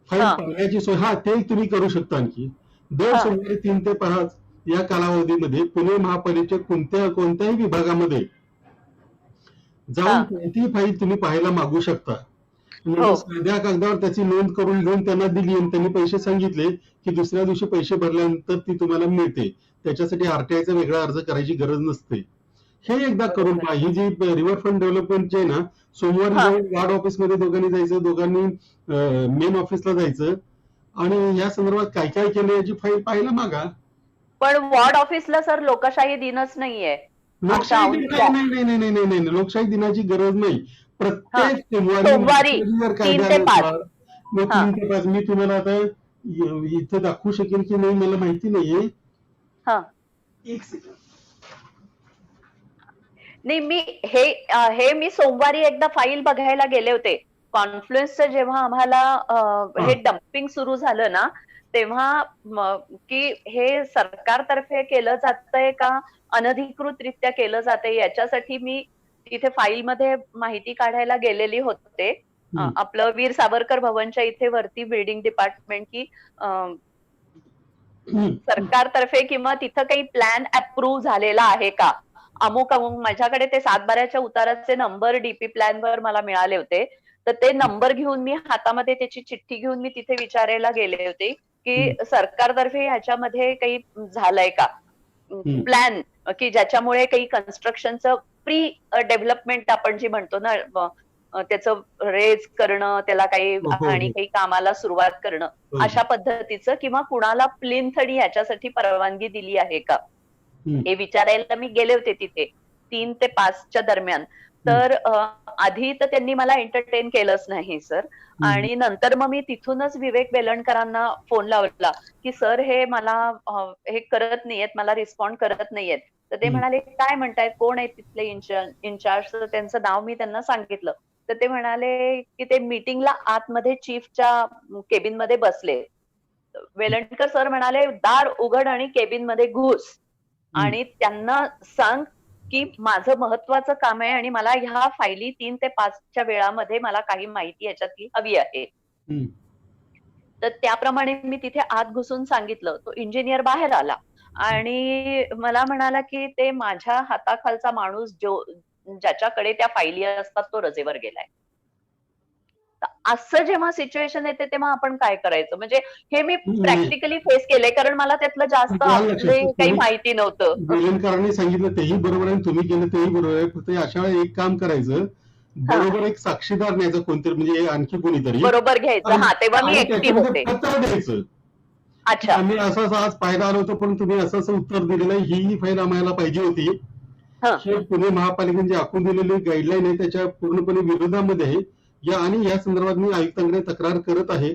फाईल पाहण्याची सोय, ते तुम्ही करू शकता. आणखी दर सोमवारी 3 ते 5 या कालावधीमध्ये पुणे महापालिकेच्या कोणत्याही विभागामध्ये जाऊन कोणतीही फाईल तुम्ही पाहायला मागू शकता. साध्या कागदावर त्याची नोंद करून घेऊन त्यांना दिली आणि त्यांनी पैसे सांगितले की दुसऱ्या दिवशी पैसे भरल्यानंतर ती तुम्हाला मिळते. त्याच्यासाठी आरटीआयचा वेगळा अर्ज करायची गरज नसते. हे एकदा करून पहा. ही जी रिव्हरफ्रंट डेव्हलपमेंटची आहे ना, सोमवारी जाऊन वार्ड ऑफिसमध्ये दोघांनी जायचं, दोघांनी मेन ऑफिसला जायचं आणि या संदर्भात काय काय केलं याची फाईल पाहायला मागा. पण वॉर्ड ऑफिसला सर लोकशाही दिनच नाहीये. नाही, लोकशाही दिनाची गरज नाही. प्रत्येक सोमवारी 3 ते 5. मी तुम्हाला आता इथं दाखवू शकेल की नाही मला माहिती नाहीये. एक सेकंड. नाही, मी सोमवारी एकदा फाईल बघायला गेले होते. कॉन्फ्लुएन्सचं जेव्हा आम्हाला हे डम्पिंग सुरू झालं ना, तेव्हा की हे सरकारतर्फे केलं जातंय का अनधिकृतरित्या केलं जातंय याच्यासाठी मी तिथे फाईल मध्ये माहिती काढायला गेलेली होते. आपलं वीर सावरकर भवनच्या इथे वरती बिल्डिंग डिपार्टमेंट की सरकारतर्फे किंवा तिथं काही प्लॅन अप्रूव्ह झालेला आहे का, अमुक माझ्याकडे ते 7/12च्या उताराचे नंबर डीपी प्लॅन वर मला मिळाले होते. तर ते नंबर घेऊन मी हातामध्ये त्याची चिठ्ठी घेऊन मी तिथे विचारायला गेले होते की सरकारतर्फे ह्याच्यामध्ये काही झालंय का प्लॅन, की ज्याच्यामुळे काही कन्स्ट्रक्शनचं प्री डेव्हलपमेंट आपण जी म्हणतो ना, त्याचं रेज करणं, त्याला काही आणि काही कामाला सुरुवात करणं, अशा पद्धतीचं, किंवा कुणाला प्लिंथ आणि याच्यासाठी परवानगी दिली आहे का, हे विचारायला मी गेले होते तिथे 3 ते 5च्या दरम्यान. तर आधी तर त्यांनी मला एंटरटेन केलंच नाही सर. आणि नंतर मग मी तिथूनच विवेक वेलणकरांना फोन लावला की सर हे मला हे करत नाहीयेत, मला रिस्पॉन्ड करत नाहीयेत. तर ते म्हणाले काय म्हणतायत, कोण आहे तिथले इन्चार्ज? तर त्यांचं नाव मी त्यांना सांगितलं. तर ते म्हणाले की ते मीटिंगला आतमध्ये चीफच्या केबिन मध्ये बसले. वेलणकर सर म्हणाले दार उघड आणि केबिन मध्ये घुस आणि त्यांना सांग की माझं महत्वाचं काम आहे आणि मला ह्या फायली 3 ते 5च्या वेळामध्ये मला काही माहिती याच्यातली हवी आहे. तर त्याप्रमाणे मी तिथे आत घुसून सांगितलं. तो इंजिनियर बाहेर आला आणि मला म्हणाला की ते माझ्या हाताखालचा माणूस ज्याच्याकडे त्या फायली असतात तो रजेवर गेलाय. तर असं जेव्हा सिच्युएशन येते तेव्हा आपण काय करायचं? म्हणजे हे मी नाही, प्रॅक्टिकली फेस केलंय, कारण मला त्यातलं जास्त आलं लक्षात. आपले काही माहिती नव्हतं. वेलणकरांनी सांगितलं तेही बरोबर आहे आणि तुम्ही केलं तेही बरोबर आहे. फक्त अशा वेळेला एक काम करायचं, हा, बरोबर एक साक्षीदार न्यायचं कोणतरी, म्हणजे आणखी कोणीतरी, बरोबर घ्यायचं. आणि हा, तेव्हा मी आणि एकटी त्याच्यामध्ये होते. पत्र द्यायचं की अच्छा. आम्ही असं असं आज पाहायला आलो होतो, पण तुम्ही असं असं उत्तर दिलेलं आहे, ही फाईल आम्हाला पाहिजे होती. हा, हे पुणे महापालिकेने जे आखून दिलेली गाईडलाईन आहे त्याच्या पूर्णपणे विरोधामध्ये आहे. आणि या संदर्भात मी आयुक्तांकडे तक्रार करत आहे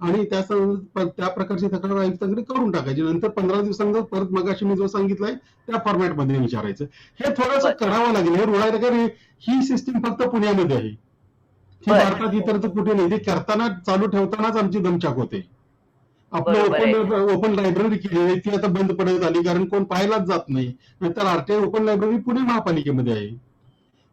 आणि त्या प्रकारची तक्रार आयुक्तांकडे करून टाकायची. नंतर 15 दिवसांनंतर परत मगाशी मी जो सांगितलाय त्या फॉर्मॅटमध्ये विचारायचं. हे थोडंसं बर करावं लागेल. हे रुळायला, कारण ही सिस्टीम फक्त पुण्यामध्ये आहे, ही बर भारतात इतर तर कुठे नाही. ते करताना चालू ठेवतानाच आमची दमछाक होते. आपलं बरोबर आहे. ओपन लायब्ररी केली आहे ती आता बंद पडत आली, कारण कोण पाहायलाच जात नाही. नंतर आरटीआय ओपन लायब्ररी पुणे महापालिकेमध्ये आहे.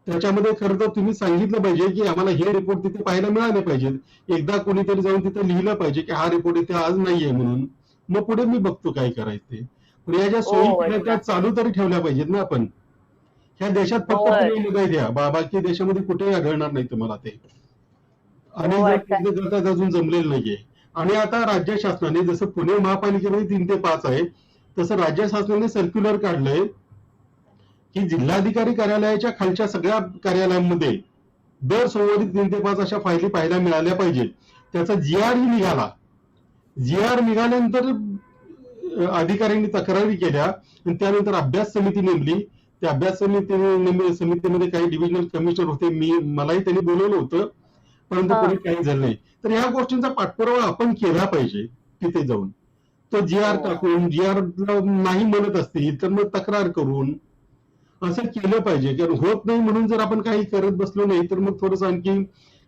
त्याच्यामध्ये खरं तर तुम्ही सांगितलं पाहिजे की आम्हाला हे रिपोर्ट तिथे पाहायला मिळाले पाहिजेत. एकदा कोणीतरी जाऊन तिथे लिहिलं पाहिजे की हा रिपोर्ट इथे आज नाहीये म्हणून. मग पुढे मी बघतो काय करायचं ते. पण या ज्या सोयी हो, केल्या त्या अच्छा. चालू तरी ठेवल्या पाहिजेत ना आपण. ह्या देशात फक्त हो, पुण्यामध्ये द्या, बाकी देशामध्ये कुठेही आढळणार नाही तुम्हाला ते. आणि हो, जर अच्छा. करता अजून जमलेलं नाहीये. आणि आता राज्य शासनाने, जसं पुणे महापालिकेमध्ये 3 ते 5 आहे, तसं राज्य शासनाने सर्क्युलर काढलंय की जिल्हाधिकारी कार्यालयाच्या खालच्या सगळ्या कार्यालयांमध्ये दर सोमवारी 3 ते 5 अशा फायली पाहायला मिळाल्या पाहिजेत. त्याचा जीआर निघाला. जीआर निघाल्यानंतर अधिकाऱ्यांनी तक्रारी केल्या आणि त्यानंतर अभ्यास समिती नेमली. त्या अभ्यास समितीमध्ये काही डिव्हिजनल कमिशनर होते, मलाही त्यांनी बोलवलं होतं, परंतु हा, कोणी काही झालं नाही. तर ह्या गोष्टींचा पाठपुरावा आपण केला पाहिजे तिथे जाऊन. तो जीआर हो, टाकून, जीआर नाही म्हणत असतील तर मग तक्रार करून असं केलं पाहिजे. कारण होत नाही म्हणून जर आपण काही करत बसलो नाही तर मग थोडंसं आणखी,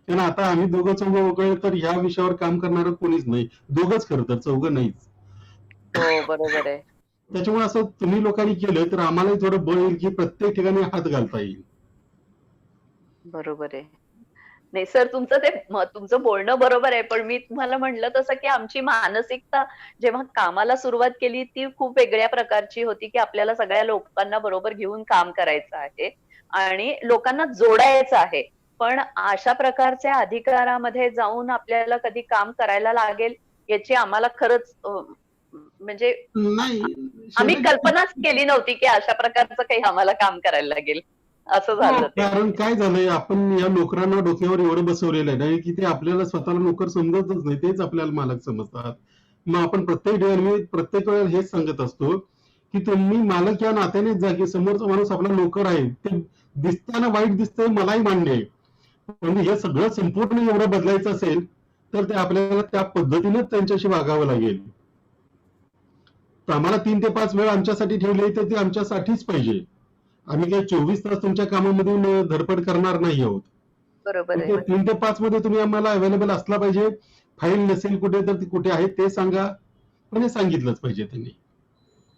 कारण आता आम्ही दोघं चौघं वगैरे तर ह्या विषयावर काम करणारं कोणीच नाही. दोघंच खरं तर, चौघं नाहीच. हो, बरोबर आहे. त्याच्यामुळे असं तुम्ही लोकांनी केलं तर आम्हालाही थोडं बळ येईल की प्रत्येक ठिकाणी हात घालता येईल. बरोबर आहे. नाही सर, तुमचं बोलणं बरोबर आहे, पण मी तुम्हाला म्हणलं तसं की आमची मानसिकता जेव्हा कामाला सुरुवात केली ती खूप वेगळ्या प्रकारची होती, की आपल्याला सगळ्या लोकांना बरोबर घेऊन काम करायचं आहे आणि लोकांना जोडायचं आहे. पण अशा प्रकारच्या अधिकारामध्ये जाऊन आपल्याला कधी काम करायला लागेल याची आम्हाला खरंच म्हणजे नाही, आम्ही शैलेश, कल्पनाच केली नव्हती की अशा प्रकारचं काही आम्हाला काम करायला लागेल. असं हो, झालं ते. कारण काय झालंय, आपण या नोकरांना डोक्यावर एवढं बसवलेलं आहे ना की ते आपल्याला स्वतःला नोकर समजतच नाही, तेच आपल्याला मालक समजतात. मग आपण प्रत्येक वेळेला हेच सांगत असतो की तुम्ही मालक या नात्यानेच जा, की समोरचा माणूस आपला नोकर आहे. ते दिसताना वाईट दिसतंय, मलाही मान्य आहे, पण हे सगळं संपूर्ण एवढं बदलायचं असेल तर ते आपल्याला त्या पद्धतीनेच त्यांच्याशी वागावं लागेल. तर आम्हाला 3 ते 5 वेळ आमच्यासाठी ठेवली तर ती आमच्यासाठीच पाहिजे. आम्ही काही 24 तास तुमच्या कामामधून धडपड करणार नाही आहोत. बरोबर पण आहे. ते 3 ते 5 मध्ये तुम्ही आम्हाला अवेलेबल असला पाहिजे. फाईल नसेल कुठे तर ती कुठे आहे ते सांगा, म्हणजे सांगितलंच पाहिजे त्यांनी.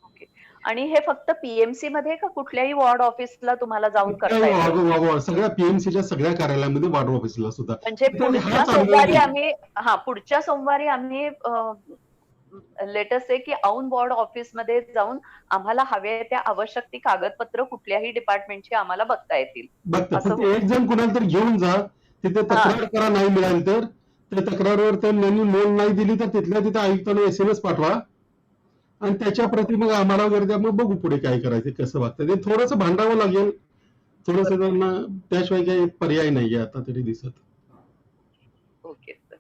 ओके. आणि हे फक्त पीएमसी मध्ये का कुठल्याही वॉर्ड ऑफिसला तुम्हाला जाऊन करता येतं? सगळ्या पीएमसीच्या सगळ्या कार्यालयामध्ये वार्ड ऑफिसला सुद्धा म्हणजे तिथे हाच अनुभव घेऊ. पुढच्या सोमवारी आम्ही लेटेस्ट आहे की औंध वॉर्ड ऑफिस मध्ये जाऊन आम्हाला हवे त्या आवश्यक ती कागदपत्र कुठल्याही डिपार्टमेंटची आम्हाला बघता येतील. बघता असं फक्त होईल. एक जण कुणाला तर घेऊन जा, तिथे हा, तक्रार करा, नाही मिळाली तर त्या तक्रारीवर त्यांनी नोंद नाही दिली तर तिथल्या तिथे आयुक्तांना SMS पाठवा आणि त्याच्या प्रती मग आम्हाला वगैरे द्या. मग बघू पुढे काय करायचं, कसं वागतं ते. थोडंसं भांडावं लागेल, थोडंसं त्यांना, त्याशिवाय काही पर्याय नाहीये आता तरी दिसत. Okay sir.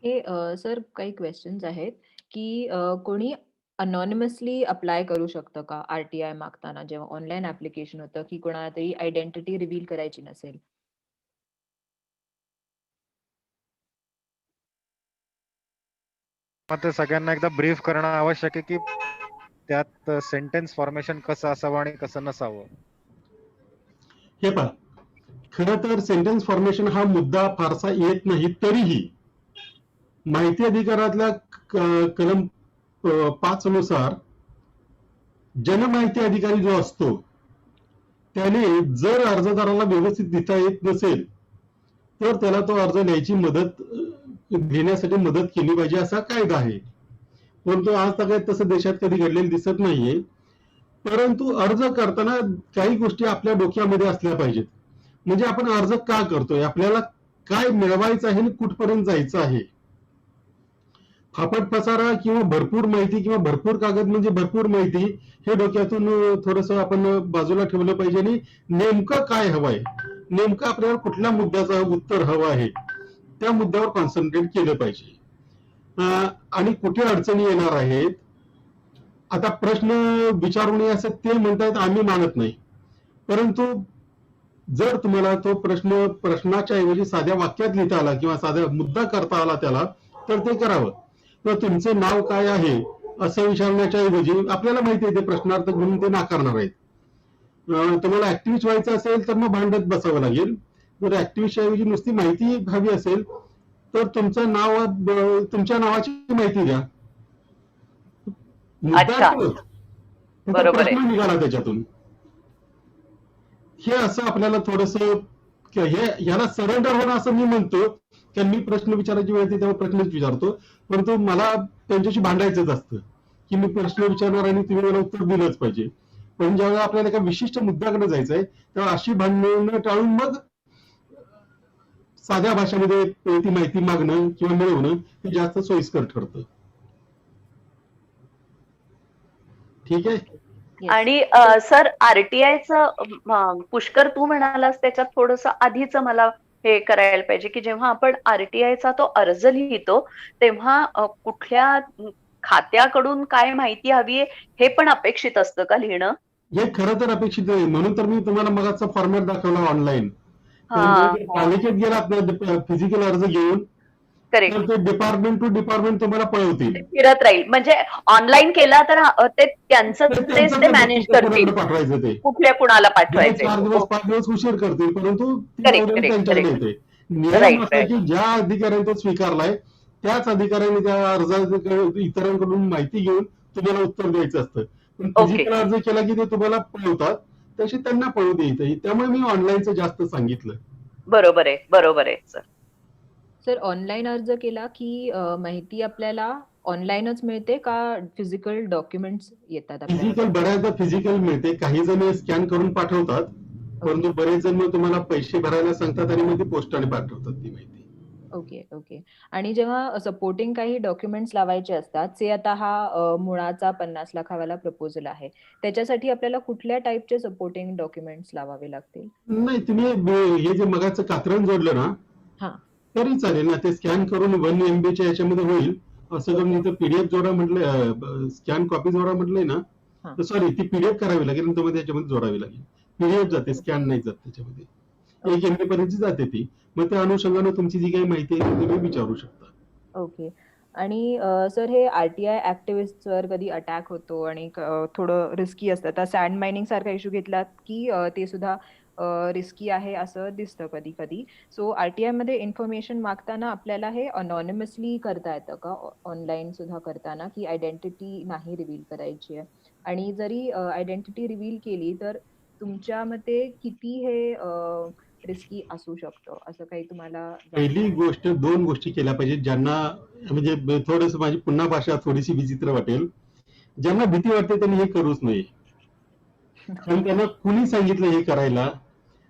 हे सर काही क्वेश्चन्स आहेत की कोणी अनॉनिमसली अप्लाय करू शकतं का आरटीआय मागताना, जेव्हा ऑनलाईन ऍप्लिकेशन होतं की कोणाला तरी आयडेंटिटी रिव्हील करायची नसेल? मग ते सगळ्यांना एकदा ब्रीफ करणं आवश्यक आहे की त्यात सेंटेन्स फॉर्मेशन कसं असावं आणि कसं नसावं. हे पहा, खरं तर सेंटेन्स फॉर्मेशन हा मुद्दा फारसा येत नाही, तरीही माहिती अधिकारातल्या कलम 5 नुसार जनमाहिती अधिकारी जो असतो त्याने जर अर्जदाराला व्यवस्थित लिहिता येत नसेल तर त्याला तो अर्ज लिहिण्यासाठी मदत केली पाहिजे, असा कायदा आहे. परंतु आज तक तसं देशात कधी घडलेलं दिसत नाहीये. परंतु अर्ज करताना काही गोष्टी आपल्या डोक्यामध्ये असल्या पाहिजेत. म्हणजे आपण अर्ज का करतोय, आपल्याला काय मिळवायचं आहे आणि कुठपर्यंत जायचं आहे. फापट पसारा किंवा भरपूर माहिती किंवा भरपूर कागद म्हणजे भरपूर माहिती हे डोक्यातून थोडस आपण बाजूला ठेवलं पाहिजे आणि नेमकं काय हवंय, नेमकं आपल्याला कुठल्या मुद्द्याचं उत्तर हवं आहे त्या मुद्द्यावर कॉन्सन्ट्रेट केलं पाहिजे. आणि कुठे अडचणी येणार आहेत, आता प्रश्न विचारू नये असं ते म्हणतायत, आम्ही मानत नाही. परंतु जर तुम्हाला तो प्रश्नाच्या ऐवजी साध्या वाक्यात लिहिता आला किंवा साध्या मुद्दा करता आला त्याला, तर ते करावं. किंवा तुमचं नाव काय आहे असं विचारण्याच्या ऐवजी आपल्याला माहिती आहे ते प्रश्नार्थ म्हणून ते नाकारणार आहेत. तुम्हाला ऍक्टिव्हिस्ट व्हायचं असेल तर मग भांडत बसावं लागेल. जर ऍक्टिव्हिस्ट ऐवजी नुसती माहिती हवी असेल तर तुमचं नाव, तुमच्या नावाची माहिती द्या. अच्छा. बरोबर आहे. प्रश्न निघाला त्याच्यातून. हे असं आपल्याला थोडस याला सरेंडर होणं असं मी म्हणतो, की मी प्रश्न विचारायची वेळ येते तेव्हा प्रश्नच विचारतो, परंतु मला त्यांच्याशी भांडायचंच असतं की मी प्रश्न विचारणार आणि तुम्ही मला उत्तर दिलंच पाहिजे. पण ज्यावेळेला आपल्याला एका विशिष्ट मुद्द्याकडे जायचंय तेव्हा अशी भांडणं टाळून मग साध्या भाषेमध्ये ती माहिती मागणं किंवा मिळवणं हे जास्त सोयीस्कर ठरतं. ठीक आहे. Yes. आणि सर आरटीआयचं पुष्कर तू म्हणालास त्याच्यात थोडस आधीच मला हे करायला पाहिजे की जेव्हा आपण आरटीआयचा तो अर्ज लिहितो तेव्हा कुठल्या खात्याकडून काय माहिती हवी हे पण अपेक्षित असतं का लिहिणं? हे खरं तर अपेक्षित आहे, म्हणून तर मी तुम्हाला मगाचा फॉर्मॅट दाखवला ऑनलाईन. पालिकेत गेलात ना फिजिकल अर्ज घेऊन, करेक्ट. तर ते डिपार्टमेंट टू डिपार्टमेंट तुम्हाला पळवतील. फिरत राहील म्हणजे ऑनलाईन केला तर ते त्यांचं तेच ते मॅनेज करतील पाठवायचं ते कुठल्या कुणाला पाठवायचे. 4 दिवस 5 दिवस उशीर करतील, परंतु Correct, correct, त्यांच्याकडे correct. येते. नियम Right, असा right. की ज्या अधिकाऱ्याने तो स्वीकारलाय त्याच अधिकाऱ्याने त्या अर्जाचं इतरांकडून माहिती घेऊन तुम्हाला उत्तर द्यायचं असतं. पण Okay. फिजिकल अर्ज केला की ते तुम्हाला पळवतात, तशी त्यांना पळवू द्यायचं. त्यामुळे मी ऑनलाईनचं जास्त सांगितलं. बरोबर आहे, बरोबर आहे सर. सर ऑनलाईन अर्ज केला की माहिती आपल्याला ऑनलाईनच मिळते का फिजिकल डॉक्युमेंट्स येतात आपल्याला? फिजिकल बऱ्याचदा फिजिकल मिळते, काही जण स्कॅन करून पाठवतात, परंतु बरेच जण मग तुम्हाला पैसे भरायला सांगतात आणि मग ती पोस्टाने पाठवतात ती माहिती. Okay okay. आणि जेव्हा सपोर्टिंग काही डॉक्युमेंट्स लावायचे असतात, से आता हा मुळाचा 50 लाखावाला प्रपोजल आहे, त्याच्यासाठी आपल्याला कुठल्या टाईपचे सपोर्टिंग डॉक्युमेंट्स लावावे लागतील? नाही, तुम्ही हे जे मगाचं कात्रण जोडलं ना हा. तरी चालेल ना, ते स्कॅन करून 1 MB च्या याच्यामध्ये होईल. असं करून इथं पीडीएफ जोडा म्हटलं, स्कॅन कॉपी जोडा म्हटलंय ना, हा. तर सॉरी ती पीडीएफ करावी लागेल आणि तुम्हाला त्याच्यामध्ये जोडावी लागेल. पीडीएफ जाते, स्कॅन नाही जात त्याच्यामध्ये. 1 MB पर्यंत जाते ती. मग त्या अनुषंगाने तुमची जी काही माहिती आहे ती तुम्ही विचारू शकता. ओके. आणि सर हे आरटीआय ऍक्टिव्हिस्टवर कधी अटॅक होतो आणि थोडं रिस्की असतं. आता सँड मायनिंग सारखा इश्यू घेतलात की ते सुद्धा रिस्की आहे असं दिसतं कधी कधी. सो आरटीआय मध्ये इन्फॉर्मेशन मागताना आपल्याला हे अनॉनिमसली करता येतं का ऑनलाईन सुद्धा करताना, की आयडेंटिटी नाही रिव्हील करायची आहे? आणि जरी आयडेंटिटी रिव्हील केली तर तुमच्या मते किती हे रिस्की असू शकतं, असं काही तुम्हाला? पहिली गोष्ट 2 गोष्टी केल्या पाहिजेत, ज्यांना म्हणजे थोडस माझी पुन्हा भाषा थोडीशी विचित्र वाटेल. ज्यांना भीती वाटते त्यांनी हे करूच नये. कारण त्यांना कुणी सांगितलं हे करायला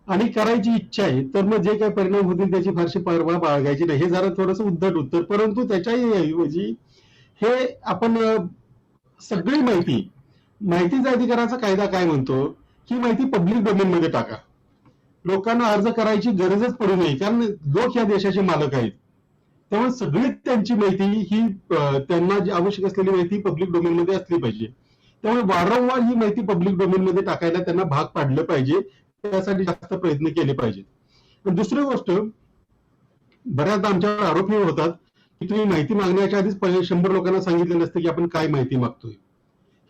आणि करायची इच्छा आहे तर मग जे काही परिणाम होतील त्याची फारशी पर्वा बाळगायची नाही. हे जरा थोडंसं उद्धट उत्तर, परंतु त्याच्याही ऐवजी हे आपण सगळी माहितीचा अधिकाराचा कायदा काय म्हणतो ही माहिती पब्लिक डोमेन मध्ये टाका. लोकांना अर्ज करायची गरजच पडू नये, कारण लोक या देशाचे मालक आहेत. त्यामुळे सगळी त्यांची माहिती ही त्यांना जी आवश्यक असलेली माहिती पब्लिक डोमेन मध्ये असली पाहिजे. त्यामुळे वारंवार ही माहिती पब्लिक डोमेन मध्ये टाकायला त्यांना भाग पाडलं पाहिजे. त्यासाठी जास्त प्रयत्न केले पाहिजेत. दुसरी गोष्ट, बऱ्याचदा आमच्यावर आरोप होतात की तुम्ही माहिती मागण्याच्या आधीच 100 लोकांना सांगितलेलं असतं की आपण काय माहिती मागतोय.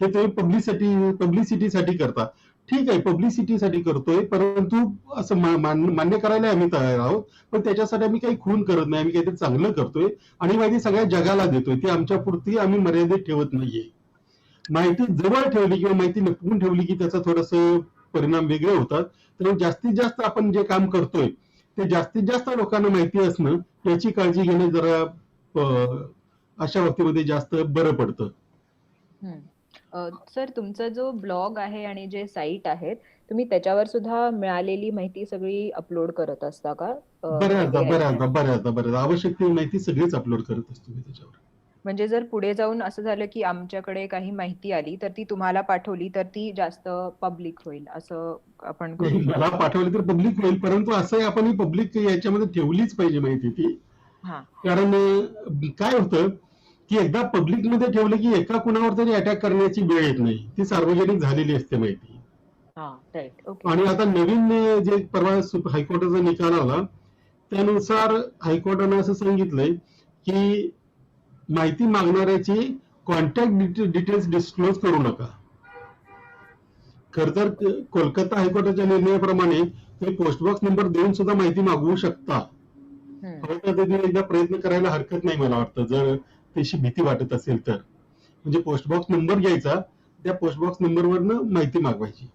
हे तुम्ही पब्लिसिटीसाठी करता. ठीक आहे, पब्लिसिटीसाठी करतोय, परंतु असं मान्य करायला आम्ही तयार आहोत. पण त्याच्यासाठी आम्ही काही खून करत नाही, आम्ही काहीतरी चांगलं करतोय आणि माहिती सगळ्या जगाला देतोय. ती आमच्या पुरती आम्ही मर्यादित ठेवत नाहीये. माहिती जवळ ठेवली किंवा माहिती लपवून ठेवली की त्याचा थोडंसं परिणाम वेगळे होतात. तर जास्तीत जास्त आपण जे काम करतोय ते जास्तीत जास्त लोकांना माहिती असणं याची काळजी घेणं जरा अशा बाबतीमध्ये जास्त बरं पडतं. सर तुमचा जो ब्लॉग आहे आणि जे साईट आहेत तुम्ही त्याच्यावर सुद्धा मिळालेली माहिती सगळी अपलोड करत असता का? बऱ्याचदा आवश्यक ती माहिती सगळीच अपलोड करत असतो मी त्याच्यावर. म्हणजे जर पुढे जाऊन असं झालं की आमच्याकडे काही माहिती आली तर ती तुम्हाला पाठवली तर ती जास्त पब्लिक होईल असं आपण करू नाही, मला शकतो. पाठवली तर पब्लिक होईल, परंतु असं आपण ही पब्लिक याच्यामध्ये ठेवलीच पाहिजे माहिती ती. हा कारण काय होतं की एकदा पब्लिक मध्ये ठेवलं की एका कुणावर तरी अटॅक करण्याची वेळ येत नाही, ती सार्वजनिक झालेली असते माहिती. हा राईट ओके. आणि आता नवीन जे परवा हायकोर्टाचा निकाल आला त्यानुसार हायकोर्टानं असं सांगितलंय की माहिती मागणाऱ्याची कॉन्टॅक्ट डिटेल्स डिस्क्लोज करू नका. खर तर कोलकाता हायकोर्टाच्या निर्णयाप्रमाणे तुम्ही पोस्टबॉक्स नंबर देऊन सुद्धा माहिती मागवू शकता. कोर्टाने एकदा प्रयत्न करायला हरकत नाही मला वाटतं, जर त्याची भीती वाटत असेल तर. म्हणजे पोस्टबॉक्स नंबर घ्यायचा, त्या पोस्टबॉक्स नंबरवरनं माहिती मागवायची.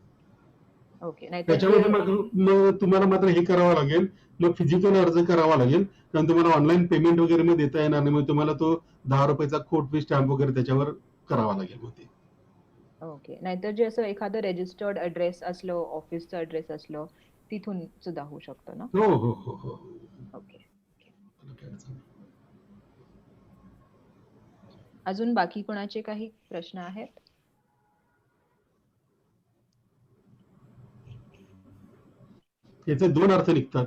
ओके. नाहीतर त्याच्यामध्ये जे मग तुम्हाला मात्र हे करावं लागेल, मग फिजिकल अर्ज करावा लागेल, कारण तुम्हाला ऑनलाईन पेमेंट वगैरे मग देता येणार नाही. मग तुम्हाला तो 10 रुपयाचा कोट फी स्टॅम्प वगैरे त्याच्यावर करावा लागेल मग ते. ओके. नाहीतर जे असं एखादं रेजिस्टर्ड ऍड्रेस असलं, ऑफिसचं ऍड्रेस असलं, तिथून सुद्धा होऊ शकतं ना? हो हो हो हो. ओके. अजून बाकी कोणाचे काही प्रश्न आहेत? याचे दोन अर्थ निघतात,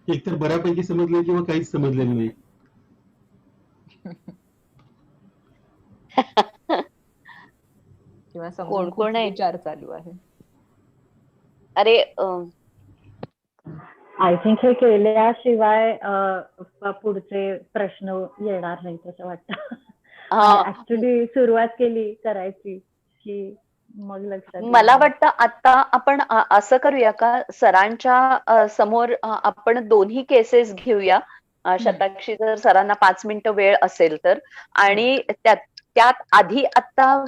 एक तर बऱ्यापैकी समजले किंवा काहीच समजलेलं नाही. किंवा समजून कोण खूप कोण आहे? विचार चालू आहे. अरे आय थिंक हे केल्याशिवाय पुढचे प्रश्न येणार नाहीत असं वाटतं. हा, ऍक्च्युली सुरुवात केली करायची की मग लक्षात मला येईल. वाटतं आता आपण असं करूया का, सरांच्या समोर आपण दोन्ही केसेस घेऊया. शताक्षी जर सरांना 5 मिनिटं वेळ असेल तर, आणि त्यात आधी आता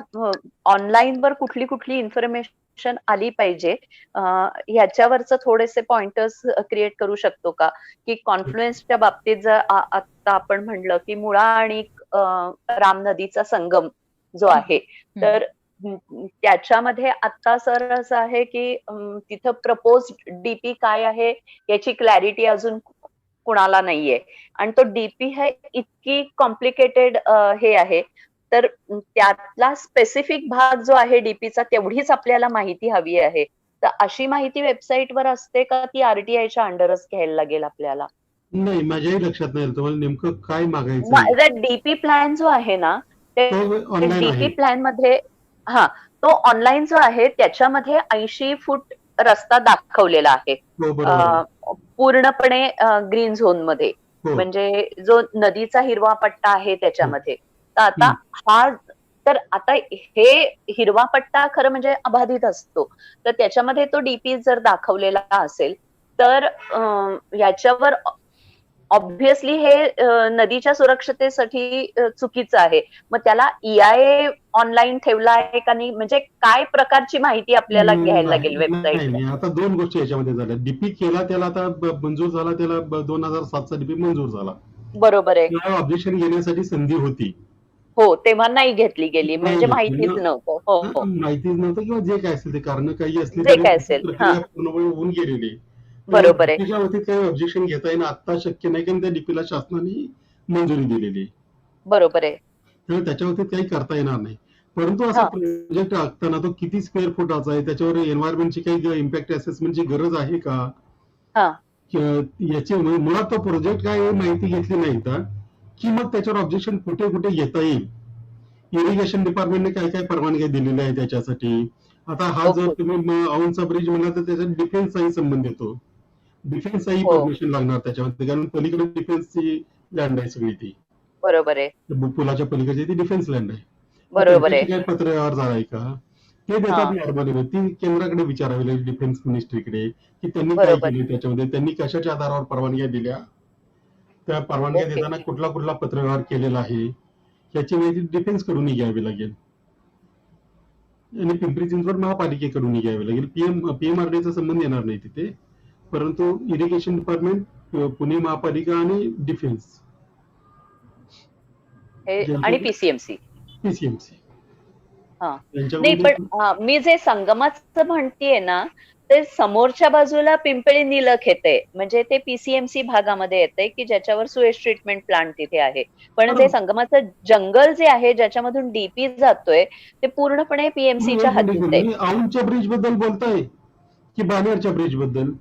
ऑनलाईन वर कुठली कुठली इन्फॉर्मेशन आली पाहिजे ह्याच्यावरच थोडेसे पॉइंटर्स क्रिएट करू शकतो का? की कॉन्फ्लुएन्सच्या बाबतीत जर आता आपण म्हणलं की मुळा आणि राम नदीचा संगम जो आहे, तर त्याच्यामध्ये आता सर असं आहे की तिथं प्रपोज डीपी काय आहे याची क्लॅरिटी अजून कुणाला नाहीये, आणि तो डीपी हे इतकी कॉम्प्लिकेटेड हे आहे, तर त्यातला स्पेसिफिक भाग जो आहे डीपीचा तेवढीच आपल्याला माहिती हवी आहे. तर अशी माहिती वेबसाईटवर असते का, ती आरटीआयच्या अंडरच घ्यायला लागेल आपल्याला? नाही, माझ्याही लक्षात नाही तुम्हाला नेमकं काय मागायचं. डीपी प्लॅन जो आहे ना, ते ऑनलाईन डीपी आहे. प्लॅन मध्ये तो ऑनलाईन जो आहे त्याच्यामध्ये 80 फूट रस्ता दाखवलेला आहे हो बरोबर. पूर्णपणे ग्रीन झोन मध्ये, हो. म्हणजे जो नदीचा हिरवा पट्टा आहे त्याच्यामध्ये. तर आता हे हिरवा पट्टा खरं म्हणजे अबाधित असतो, तर त्याच्यामध्ये तो डीपी जर दाखवलेला असेल तर याच्यावर ऑब्व्हियसली हे नदीच्या सुरक्षतेसाठी चुकीचं आहे. मग त्याला EIA ऑनलाईन ठेवला आहे का नाही, म्हणजे काय प्रकारची माहिती आपल्याला घ्यायला लागेल वेबसाईटवर? नाही, आता दोन गोष्टी याच्यामध्ये झाल्या. डीपी केला त्याला आता मंजूर झाला, त्याला 2007चा डीपी मंजूर झाला. बरोबर आहे. ऑब्जेक्शन घेण्यासाठी संधी होती. हो, तेव्हा नाही घेतली गेली, म्हणजे माहितीच नव्हतं. हो, माहितीच नव्हतं किंवा जे काय असेल ते कारण काही असली जे काय असेल. प्रक्रिया पूर्णपणे होऊन गेलेली. बरोबर आहे. त्याच्या वतीत काही ऑब्जेक्शन घेता येणं आता शक्य नाही, कारण त्या डीपीला शासनाने मंजुरी दिलेली. बरोबर आहे. त्यामुळे त्याच्या वतीत काही करता येणार नाही. परंतु असा प्रोजेक्ट आखताना तो किती स्क्वेअर फुटाचा आहे, त्याच्यावर एन्व्हायरमेंटची काही इम्पॅक्ट असेसमेंटची गरज आहे का, याची मुळात तो प्रोजेक्ट काय माहिती घेतली नाही तर की मग त्याच्यावर ऑब्जेक्शन कुठे कुठे घेता येईल. इरिगेशन डिपार्टमेंटने काय काय परवानगी दिलेल्या आहे त्याच्यासाठी. आता हा जर तुम्ही औंधचा ब्रिज म्हणला तर त्याच्यात डिफेन्सचाही संबंध येतो. डिफेन्सचाही परमिशन लागणार त्याच्यामध्ये, कारण पलीकडे डिफेन्सची लँड आहे सगळी ती. बरोबर आहे. पुलाच्या पलीकडची ती डिफेन्स लँड आहे. बरोबर आहे. काय पत्रव्यवहार झालाय का ते देतात नॉर्मली, ती केंद्राकडे विचारावी लागेल, डिफेन्स मिनिस्ट्रीकडे, की त्यांनी काय केले त्याच्यामध्ये, त्यांनी कशाच्या आधारावर परवानग्या दिल्या, त्या परवानग्या देताना कुठला कुठला पत्रव्यवहार केलेला आहे याची माहिती डिफेन्स कडून घ्यावी लागेल आणि पिंपरी चिंचवड महापालिकेकडून घ्यावी लागेल. PMRD संबंध येणार नाही तिथे, परंतु इरिगेशन डिपार्टमेंट, पुणे महापालिका आणि डिफेन्स आणि PCMC. हा. त्यांच्याकडून नाही पण मी जे संगमाचं म्हणतेय ना, ते समोरच्या बाजूला पिंपळी निलख येते, म्हणजे ते पीसीएमसी भागामध्ये येते की ज्याच्यावर सुएज ट्रीटमेंट प्लांट तिथे आहे. पण जे संगमाचं जंगल जे आहे ज्याच्यामधून डीपी जातोय ते पूर्णपणे पीएमसीच्या हद्दीत आहे. तुम्ही औंधच्या ब्रिज बद्दल बोलताय की बाणेरच्या ब्रिज बद्दल?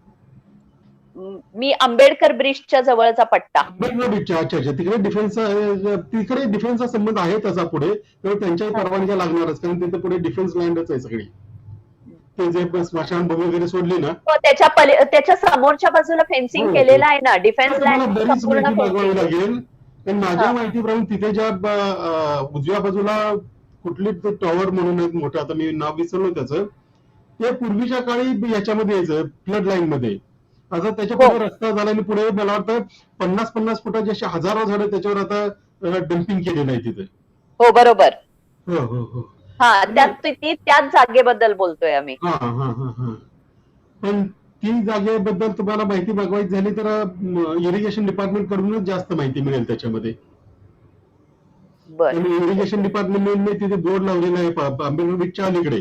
मी आंबेडकर ब्रिजच्या जवळचा पट्टा. आंबेडकर ब्रिजच्या, अच्छा अच्छा. तिकडे डिफेन्सचा संबंध आहे त्याचा पुढे, तर त्यांच्या परवानग्या लागणारच, कारण तिथे पुढे डिफेन्स लँडच आहे सगळी. ते जे स्मशानभूमी वगैरे सोडली ना, त्याच्या समोरच्या बाजूला फेन्सिंग हो, केलेलं आहे ना, डिफेन्स तुम्हाला लँड बरीच संपूर्ण माहिती बघावी फेन्सिंग. लागेल. पण माझ्या हा. माहितीप्रमाणे तिथे ज्या उजव्या बाजूला कुठली टॉवर म्हणून एक मोठं, आता मी नाव विसरलो त्याचं, ते पूर्वीच्या काळी याच्यामध्ये यायचं फ्लड लाईन मध्ये. आता त्याच्या हो. पुढे रस्ता झाला आणि पुढे मला वाटतं 50-50 फुटाची अशी हजारो झाडं त्याच्यावर आता डम्पिंग केलेलं आहे तिथे. हो बरोबर. हो हो हो. हा, त्याच जागेबद्दल बोलतोय आम्ही. हा हा हा हा. पण ती जागेबद्दल तुम्हाला माहिती मागवायची झाली तर इरिगेशन डिपार्टमेंट कडूनच जास्त माहिती मिळेल त्याच्यामध्ये. बर. इरिगेशन डिपार्टमेंटने तिथे बोर्ड लावलेला आहे आंबेडकर ब्रिजच्या अलीकडे,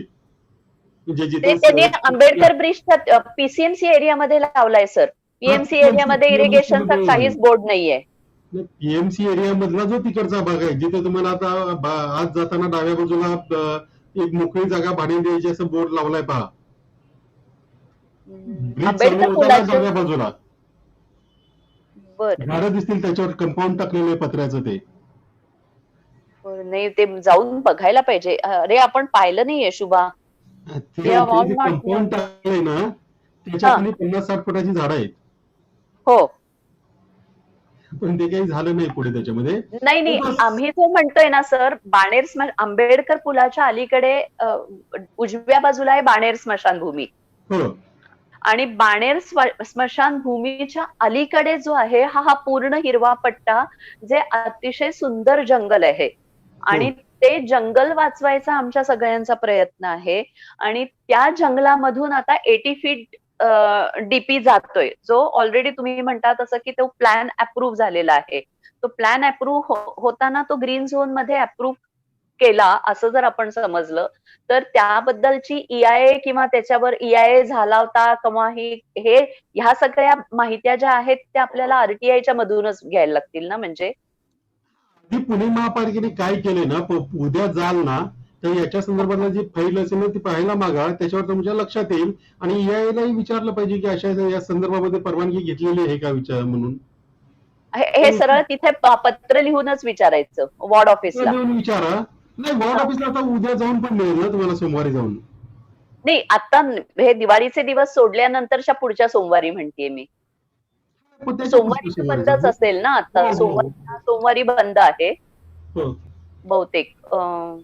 म्हणजे ते जिथे त्यांनी आंबेडकर ब्रिजच्या पीसीएमसी एरियामध्ये लावलाय सर. पीएमसी एरियामध्ये इरिगेशनचा काहीच बोर्ड नाहीये. पीएमसी एरिया मधला जो तिकडचा भाग आहे, जिथे तुम्हाला आता आज जाताना डाव्या बाजूला एक मोकळी जागा भाडे द्यायची असं बोर्ड लावलाय पहा. ब्रिज चालू आंबेडकर होताना पुलाच्या डाव्या बाजूला बर. झाडं दिसतील, त्याच्यावर कंपाऊंड टाकलेलं आहे पत्र्याचं ते. नाही, ते जाऊन बघायला पाहिजे. अरे आपण पाहिलं नाहीये शुभा. कंपाऊंड टाकलंय ना, त्याच्या खाली 50-60 फुटाची झाडं आहेत. हो. पण ते काही झालं नाही पुढे त्याच्यामध्ये. नाही, आम्ही जो म्हणतोय ना सर, आंबेडकर पुलाच्या अलीकडे उजव्या बाजूला आहे बाणेर स्मशानभूमी. हो. आणि बाणेर स्मशानभूमीच्या अलीकडे जो आहे हा पूर्ण हिरवा पट्टा, जे अतिशय सुंदर जंगल आहे. आणि ते जंगल वाचवायचा आमच्या सगळ्यांचा प्रयत्न आहे. आणि त्या जंगलामधून आता 80 फीट डीपी जातोय, जो ऑलरेडी तुम्ही म्हणता तसं की तो प्लॅन अप्रूव्ह झालेला आहे. तो प्लॅन अप्रूव्ह होताना तो ग्रीन झोन मध्ये अप्रूव्ह केला असं जर आपण समजलं तर त्याबद्दलची EIA किंवा त्याच्यावर EIA झाला होता किंवा ह्या सगळ्या माहित्या ज्या आहेत त्या आपल्याला RTIच्या मधूनच घ्यायला लागतील ना. म्हणजे पुणे महापालिकेने काय केले ना, उद्या जाल ना तर याच्या संदर्भातला जी फाईल असेल ना ती पाहायला मागा, त्याच्यावर तुमच्या लक्षात येईल. आणि EIAलाही विचारलं पाहिजे की अशा या संदर्भामध्ये परवानगी घेतलेली आहे का विचार म्हणून. हे सरळ तिथे पत्र लिहूनच विचारायचं वॉर्ड ऑफिसला. विचारा. नाही, वॉर्ड ऑफिसला आता उद्या जाऊन पण मिळेल ना तुम्हाला, सोमवारी जाऊन. नाही, आता हे दिवाळीचे दिवस सोडल्यानंतरच्या पुढच्या सोमवारी म्हणतेय मी. सोमवारी बंदच असेल ना आता. सोमवारी बंद आहे बहुतेक,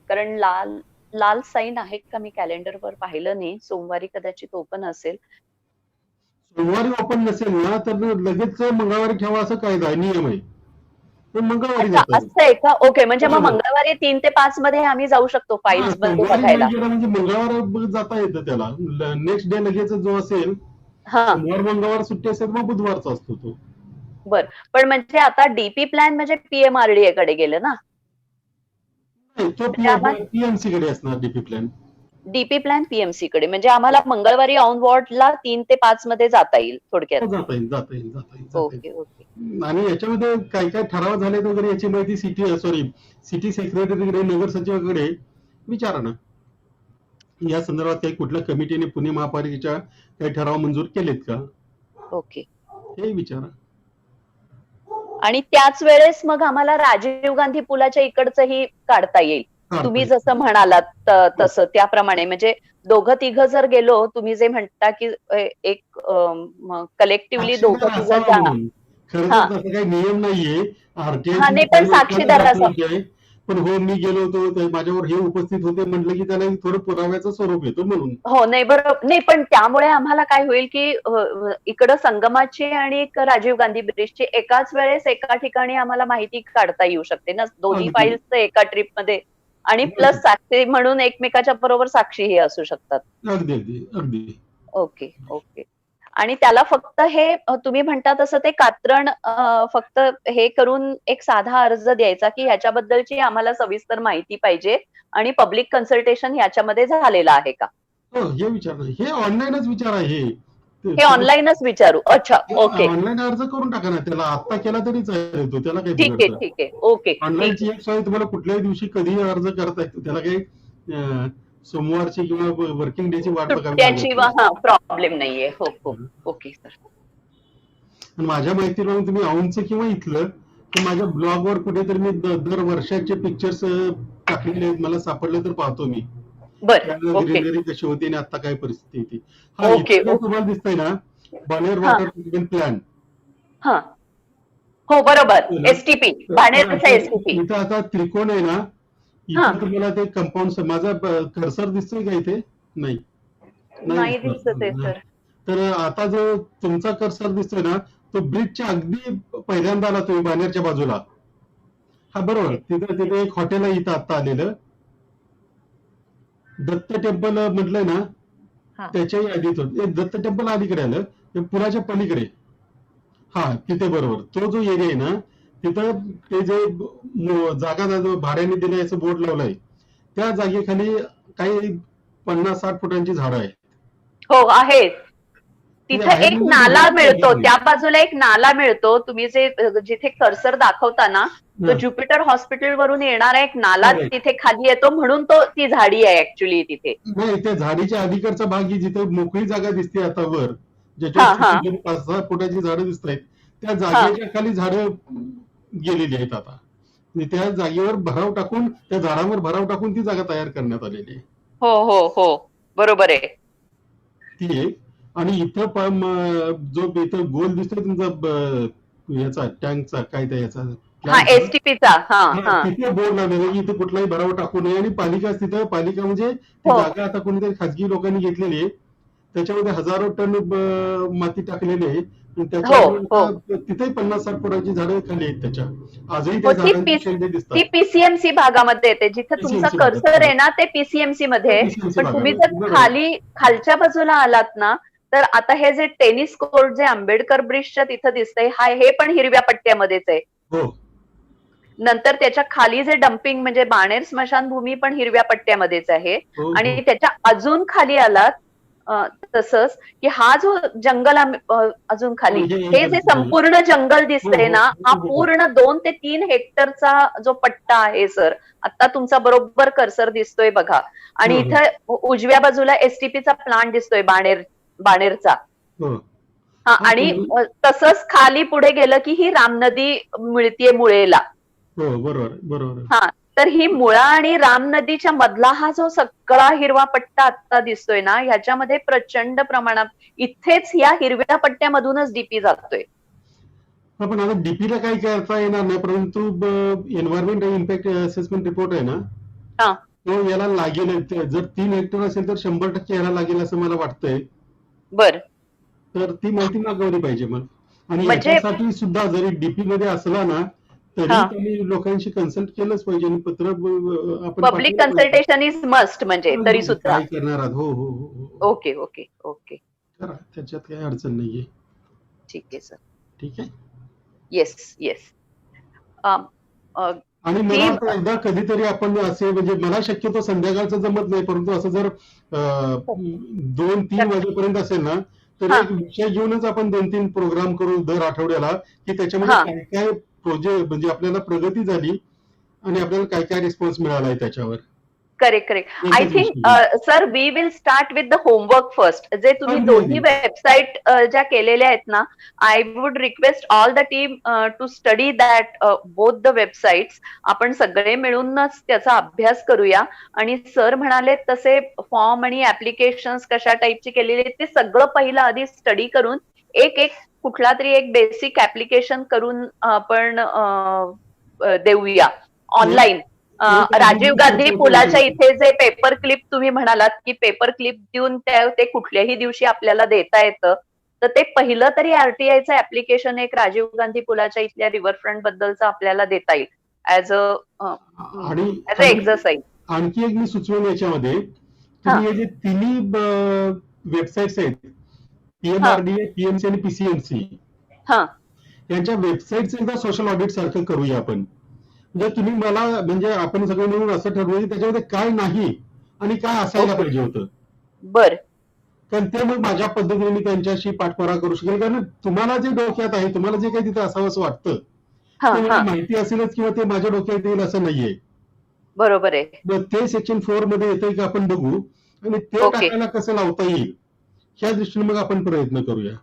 कारण लाल साईन आहे का, मी कॅलेंडरवर पाहिलं नाही. सोमवारी कदाचित ओपन असेल. सोमवारी ओपन नसेल ना तर लगेच मंगळवारी ठेवा असं कायदा आहे, नियम आहे. पण मंगळवारी असं आहे का? ओके, म्हणजे मग मंगळवारी 3 ते 5 मध्ये आम्ही जाऊ शकतो फाईल्स बंद बघायला. म्हणजे मंगळवार जाता येतं त्याला. नेक्स्ट डे लगेच जो असेल, सोमवार मंगळवार सुट्टी असेल मग बुधवारचा असतो तो. बर, पण म्हणजे आता डीपी प्लॅन म्हणजे PMRDA कडे गेलं ना. तो PMC कडे असणार DP plan. DP plan PMC कडे, म्हणजे आम्हाला मंगळवारी ऑन वॉर्डला 3 ते 5 मध्ये जाता येईल थोडक्यात. जाता येईल. Okay okay. आणि याच्यामध्ये काय काय ठराव झाले वगैरे याची माहिती सिटी सेक्रेटरीकडे, नगर सचिवाकडे विचारा ना. या संदर्भात काही कुठल्या कमिटीने पुणे महापालिकेच्या काही ठराव मंजूर केलेत का, ओके, हे विचारा. आणि त्याच वेळेस मग आम्हाला राजीव गांधी पुलाच्या इकडचंही काढता येईल. तुम्ही जसं म्हणालात तसं त्याप्रमाणे, म्हणजे दोघं तिघं जर गेलो, तुम्ही जे म्हणता की एक कलेक्टिव्हली दोघं तिघं जा. खरं तर तसं काही नियम नाहीये नाही, पण साक्षीदार असं. पण हो, मी गेलो होतो, माझ्यावर हे उपस्थित होते म्हटलं की त्याला थोडं पुराव्याचं स्वरूप येतो म्हणून. हो, नाही बरोबर. नाही, पण त्यामुळे आम्हाला काय होईल की इकडं संगमाची आणि राजीव गांधी ब्रिजची एकाच वेळेस एका ठिकाणी आम्हाला माहिती काढता येऊ शकते ना, दोन्ही फाईल्स एका ट्रिप मध्ये. आणि प्लस साक्षी म्हणून एकमेकाच्या बरोबर साक्षीही असू शकतात. अगदी. Okay okay. आणि त्याला फक्त हे तुम्ही म्हणता तसं ते कात्रण फक्त हे करून एक साधा अर्ज द्यायचा की ह्याच्याबद्दलची आम्हाला सविस्तर माहिती पाहिजे आणि पब्लिक कन्सल्टेशन ह्याच्यामध्ये झालेलं आहे का? हो, हे विचारणं हे ऑनलाईनच विचार आहे हे ऑनलाईनच विचारू. अच्छा, ओके. ऑनलाईन अर्ज करून टाका ना, त्याला आता केला तरी चालेल, तो त्याला काही ठीक आहे, बिघडतं. ठीक आहे. ओके, ठीक ऑनलाईनची आहे. एक सोय तुम्हाला कुठल्याही दिवशी कधीही अर्ज करता येतो, त्याला काही सोमवारची किंवा वर्किंग डेची वाट बघावी सुट्ट्याची लागत नाही. प्रॉब्लेम नाहीये. हो, हो. Okay sir. आणि माझ्या माहितीप्रमाणे तुम्ही औंधचं किंवा इथलं, तर माझ्या ब्लॉगवर कुठेतरी मी दर वर्षाचे पिक्चर्स टाकलेले आहेत, मला सापडले तर पाहतो मी. बरं, ओके. ग्रीनरी कशी होती आणि आता काय परिस्थिती होती. हा, ओके, इथं तुम्हाला दिसतंय ना, बाणेर हा. Water treatment plant. हा. हो, बरोबर. एसटीपी, बाणेरचा एसटीपी. इथं आता त्रिकोण आहे ना, हा. इथं तुम्हाला ते कंपाऊंड, माझा कर्सर दिसतोय का इथे? नाही नाही दिसणार. दिसत आहे सर. तर आता जो तुमचा कर्सर दिसतोय ना, तो ब्रिजच्या अगदी पहिल्यांदा आला तुम्ही बाणेरच्या बाजूला. हा, बरोबर. तिथे एक हॉटेल आहे इथं आता आलेलं, दत्त टेम्पल म्हटलंय ना, हा. त्याच्याही आधीच दत्त टेम्पल अलीकडे आलं, ते पुलाच्या पलीकडे. हा, तिथे बरोबर तो जो एरिया आहे ना, तिथं ते जे जागा भाड्याने दिले याचं बोर्ड लावलाय, त्या जागेखाली काही 50-60 फुटांची झाडं आहेत. हो, आहेत. तिथं आहे एक म्हणजे नाला भरपूर मिळतो, जागा त्या बाजूला एक नाला मिळतो. तुम्ही जिथे कर्सर दाखवता ना, तो आहे. ज्युपिटर हॉस्पिटल वरून येणारा एक नाला Correct. तिथे खाली येतो, म्हणून ती झाडी आहे ऍक्च्युली तिथे. नाही, त्या झाडीच्या अलीकडचा भाग ही जिथे मोकळी जागा दिसते आता वर, हा, हा. ज्याच्यावर 5-6 फुटाची झाडं दिसत आहेत, त्या जागेच्या खाली झाडं गेलेली आहेत आता. आणि त्या जागेवर भराव टाकून, त्या झाडांवर भराव टाकून ती जागा तयार करण्यात आलेली आहे. हो, हो, हो, बरोबर आहे. ती एक. आणि इथं जो इथं गोल दिसतोय तुमचा याचा टँकचा, काय त्या याचा हा, एसटीपीचा. हा, हा. तिथे बोर्ड लावलेला की इथे कुठलाही भराव टाकू नये. आणि पालिका म्हणजे ती हो. जागा आता कोणीतरी खाजगी लोकांनी घेतलेली आहे, त्याच्यामध्ये हजारो टन माती टाकलेली आहे. आणि त्याच्यामुळे हो. आता तिथे 50-60 फुटाची झाडं खाली आहेत त्याच्या. आजही त्या हो, झाडांची शेंडे दिसतात. ती पीसीएमसी भागामध्ये येते. जिथे तुमचा PCMC भागात. कर्सर आहे ना, ते पीसीएमसी मध्ये आहे. PCMC पण तुम्ही भागात. जर बरोबर. खालच्या बाजूला आलात ना, तर आता हे जे टेनिस कोर्ट जे आंबेडकर ब्रिजच्या तिथं दिसतंय, हे पण हिरव्या पट्ट्यामध्येच आहे. हो, नंतर त्याच्या खाली जे डम्पिंग म्हणजे बाणेर स्मशानभूमी पण हिरव्या पट्ट्यामध्येच आहे. हो, आणि हो. त्याच्या अजून खाली आलात तसंच की हा जो जंगल अजून खाली, हो, हे जे संपूर्ण जंगल दिसतंय ना, हा हो, हो. पूर्ण 2 ते 3 हेक्टरचा जो पट्टा आहे सर. आता तुमचा बरोबर कर्सर दिसतोय बघा. आणि हो, हो. इथं उजव्या बाजूला एसटीपीचा प्लांट दिसतोय बाणेरचा. हो. हा, हा, आणि तसंच खाली पुढे गेलं की ही राम नदी मिळतीये मुळेला. हो, बरोबर. हा, तर ही मुळा आणि राम नदीच्या मधला हा जो सगळा हिरवा पट्टा आता दिसतोय ना, ह्याच्यामध्ये प्रचंड प्रमाणात इथेच या हिरव्या पट्ट्यामधूनच डीपी जातोय. पण आता डीपीला काही करता येणार नाही, परंतु एन्व्हायरमेंट इम्पॅक्ट असेसमेंट रिपोर्ट आहे ना, हा. तो याला लागेल. जर 3 हेक्टर असेल तर 100% याला लागेल असं मला वाटतंय. बर, तर ती माहिती मागवली पाहिजे मग. आणि म्हणजे- याच्यासाठी सुद्धा जरी डीपी मध्ये असला ना, तरी हा. त्यांनी लोकांशी कन्सल्ट केलंच पाहिजे. आणि पत्र आपण पब्लिक पाठवलं पाहिजे. कन्सल्टेशन इज मस्ट म्हणजे तरी सुद्धा. काय करणार आहात? हो. Okay, okay, okay. करा, त्याच्यात काही अडचण नाहीये. ठीक आहे सर. ठीक आहे. येस. आणि मला वाटतं एकदा कधीतरी आपण असे, म्हणजे मला शक्यतो संध्याकाळचं जमत नाही, परंतु असं जर 2-3 वाजेपर्यंत असेल ना, तर हा. एक विषय घेऊनच आपण 2-3 प्रोग्राम करू दर आठवड्याला, की त्याच्यामध्ये हा. काय काय प्रोजेक्ट, म्हणजे आपल्याला प्रगती झाली आणि आपल्याला काय काय रिस्पॉन्स मिळालाय त्याच्यावर. करेक्ट. आय एकच थिंक विषय. Sir we will start with the homework first. जे तुम्ही अगदी, दोन्ही अगदी. वेबसाईट ज्या केलेल्या आहेत ना, I would request all the team to study that both the websites. आपण सगळे मिळूनच त्याचा अभ्यास करूया. आणि सर म्हणाले तसे फॉर्म आणि ऍप्लिकेशन्स कशा टाईपची केलेली आहेत ते सगळं पहिलं आधी स्टडी करून एक कुठला तरी एक बेसिक ऍप्लिकेशन करून आपण देऊया ऑनलाईन. राजीव गांधी पुलाच्या इथे जे पेपर क्लिप तुम्ही म्हणालात की पेपर क्लिप देऊन ते कुठल्याही दिवशी आपल्याला देता येतं, तर ते पहिलं तरी आरटीआयचं ऍप्लिकेशन एक राजीव गांधी पुलाच्या इथल्या रिव्हरफ्रंट बद्दलचं आपल्याला देता येईल ऍज अ एक्झरसाइज. आणखी एक मी सुचवेन याच्यामध्ये, तुम्ही हे जे तिन्ही वेबसाईट्स आहेत, PMRDA, PMC आणि PCMC हा यांच्या वेबसाईटचं एकदा सोशल ऑडिट सारखं करूया आपण. म्हणजे तुम्ही मला म्हणजे आपण सगळे मिळून असं ठरवूया की त्याच्यामध्ये काय नाही आणि काय असायला ओके. पाहिजे होतं. बर कारण ते मग माझ्या पद्धतीने मी त्यांच्याशी पाठपुरावा करू शकेल. कारण तुम्हाला जे डोक्यात आहे, तुम्हाला जे काही तिथे असावं असं वाटतं हा ते मला हा माहिती असेलच किंवा ते माझ्या डोक्यात येईल असं नाहीये. बरोबर आहे. मग ते सेक्शन 4 मध्ये येतंय का आपण बघू आणि ते ओके. टाकायला कसं लावता येईल ह्या दृष्टीने मग आपण प्रयत्न करूया.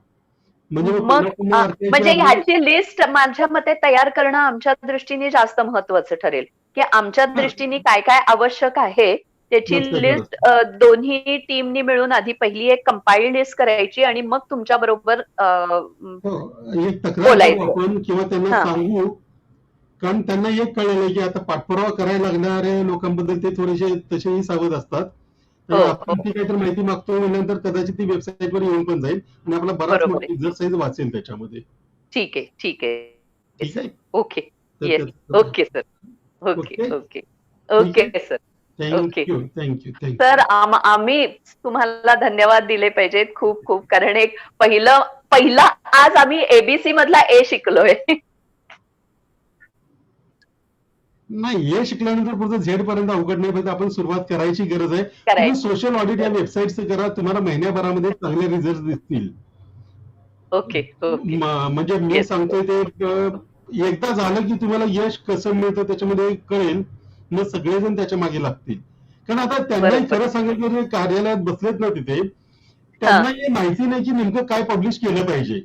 म्हणजे मग पुन्हा पुन्हा म्हणजे RTI च्या ह्याची लिस्ट माझ्या मते तयार करणं आमच्या दृष्टीने जास्त महत्वाचं ठरेल, की आमच्या दृष्टीने काय काय आवश्यक आहे त्याची बस, बस, बस. लिस्ट दोन्ही टीमनी मिळून आधी पहिली एक कंपाइल्ड लिस्ट करायची आणि मग तुमच्या बरोबर हो, एक तक्रार बोलायचं. करू आपण किंवा त्यांना हा. सांगू. कारण त्यांना एक कळलेलं आहे की आता पाठपुरावा करायला लागणाऱ्या लोकांबद्दल ते थोडेसे तसेही सावध असतात. हो, आपण ती काहीतरी माहिती मागतो म्हणल्यानंतर कदाचित ती वेबसाईटवर येऊन पण जाईल आणि आपला बराच बरोबर आहे. एक्झरसाइज वाचेल त्याच्यामध्ये. ठीक आहे ठीक आहे ठीक आहे. ओके तर येस तर- okay sir okay okay. Okay okay sir okay. Thank you thank you sir आम्ही तुम्हाला धन्यवाद दिले पाहिजेत खूप खूप, कारण एक पहिला आज आम्ही एबीसी मधला ए शिकलोय. नाही, हे शिकल्यानंतर पुढचं झेड पर्यंत अवघड नाही, पण आपण सुरुवात करायची गरज आहे. तुम्ही करायची. सोशल ऑडिट या वेबसाईटचं करा, तुम्हाला महिन्याभरामध्ये चांगले रिझल्ट दिसतील. ओके ओके म्हणजे मी Yes. सांगतोय ते एकदा झालं की तुम्हाला यश कसं मिळतं त्याच्यामध्ये कळेल, मग सगळेजण त्याच्या मागे लागतील. कारण आता त्यांनाही बरोबर. खरं सांगितलं की कार्यालयात बसलेत ना तिथे, त्यांना हे माहिती नाही की नेमकं काय पब्लिश केलं पाहिजे.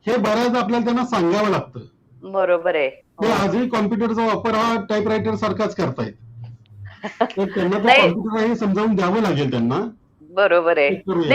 हे बऱ्याच आपल्याला त्यांना सांगावं लागतं. बरोबर आहे. ते आजही कॉम्प्युटरचा वापर हा टाईपरायटर सारखाच करतायत. तर त्यांना तो नाही. कॉम्प्युटर हे समजावून द्यावं लागेल त्यांना. बरोबर आहे. ते करूया.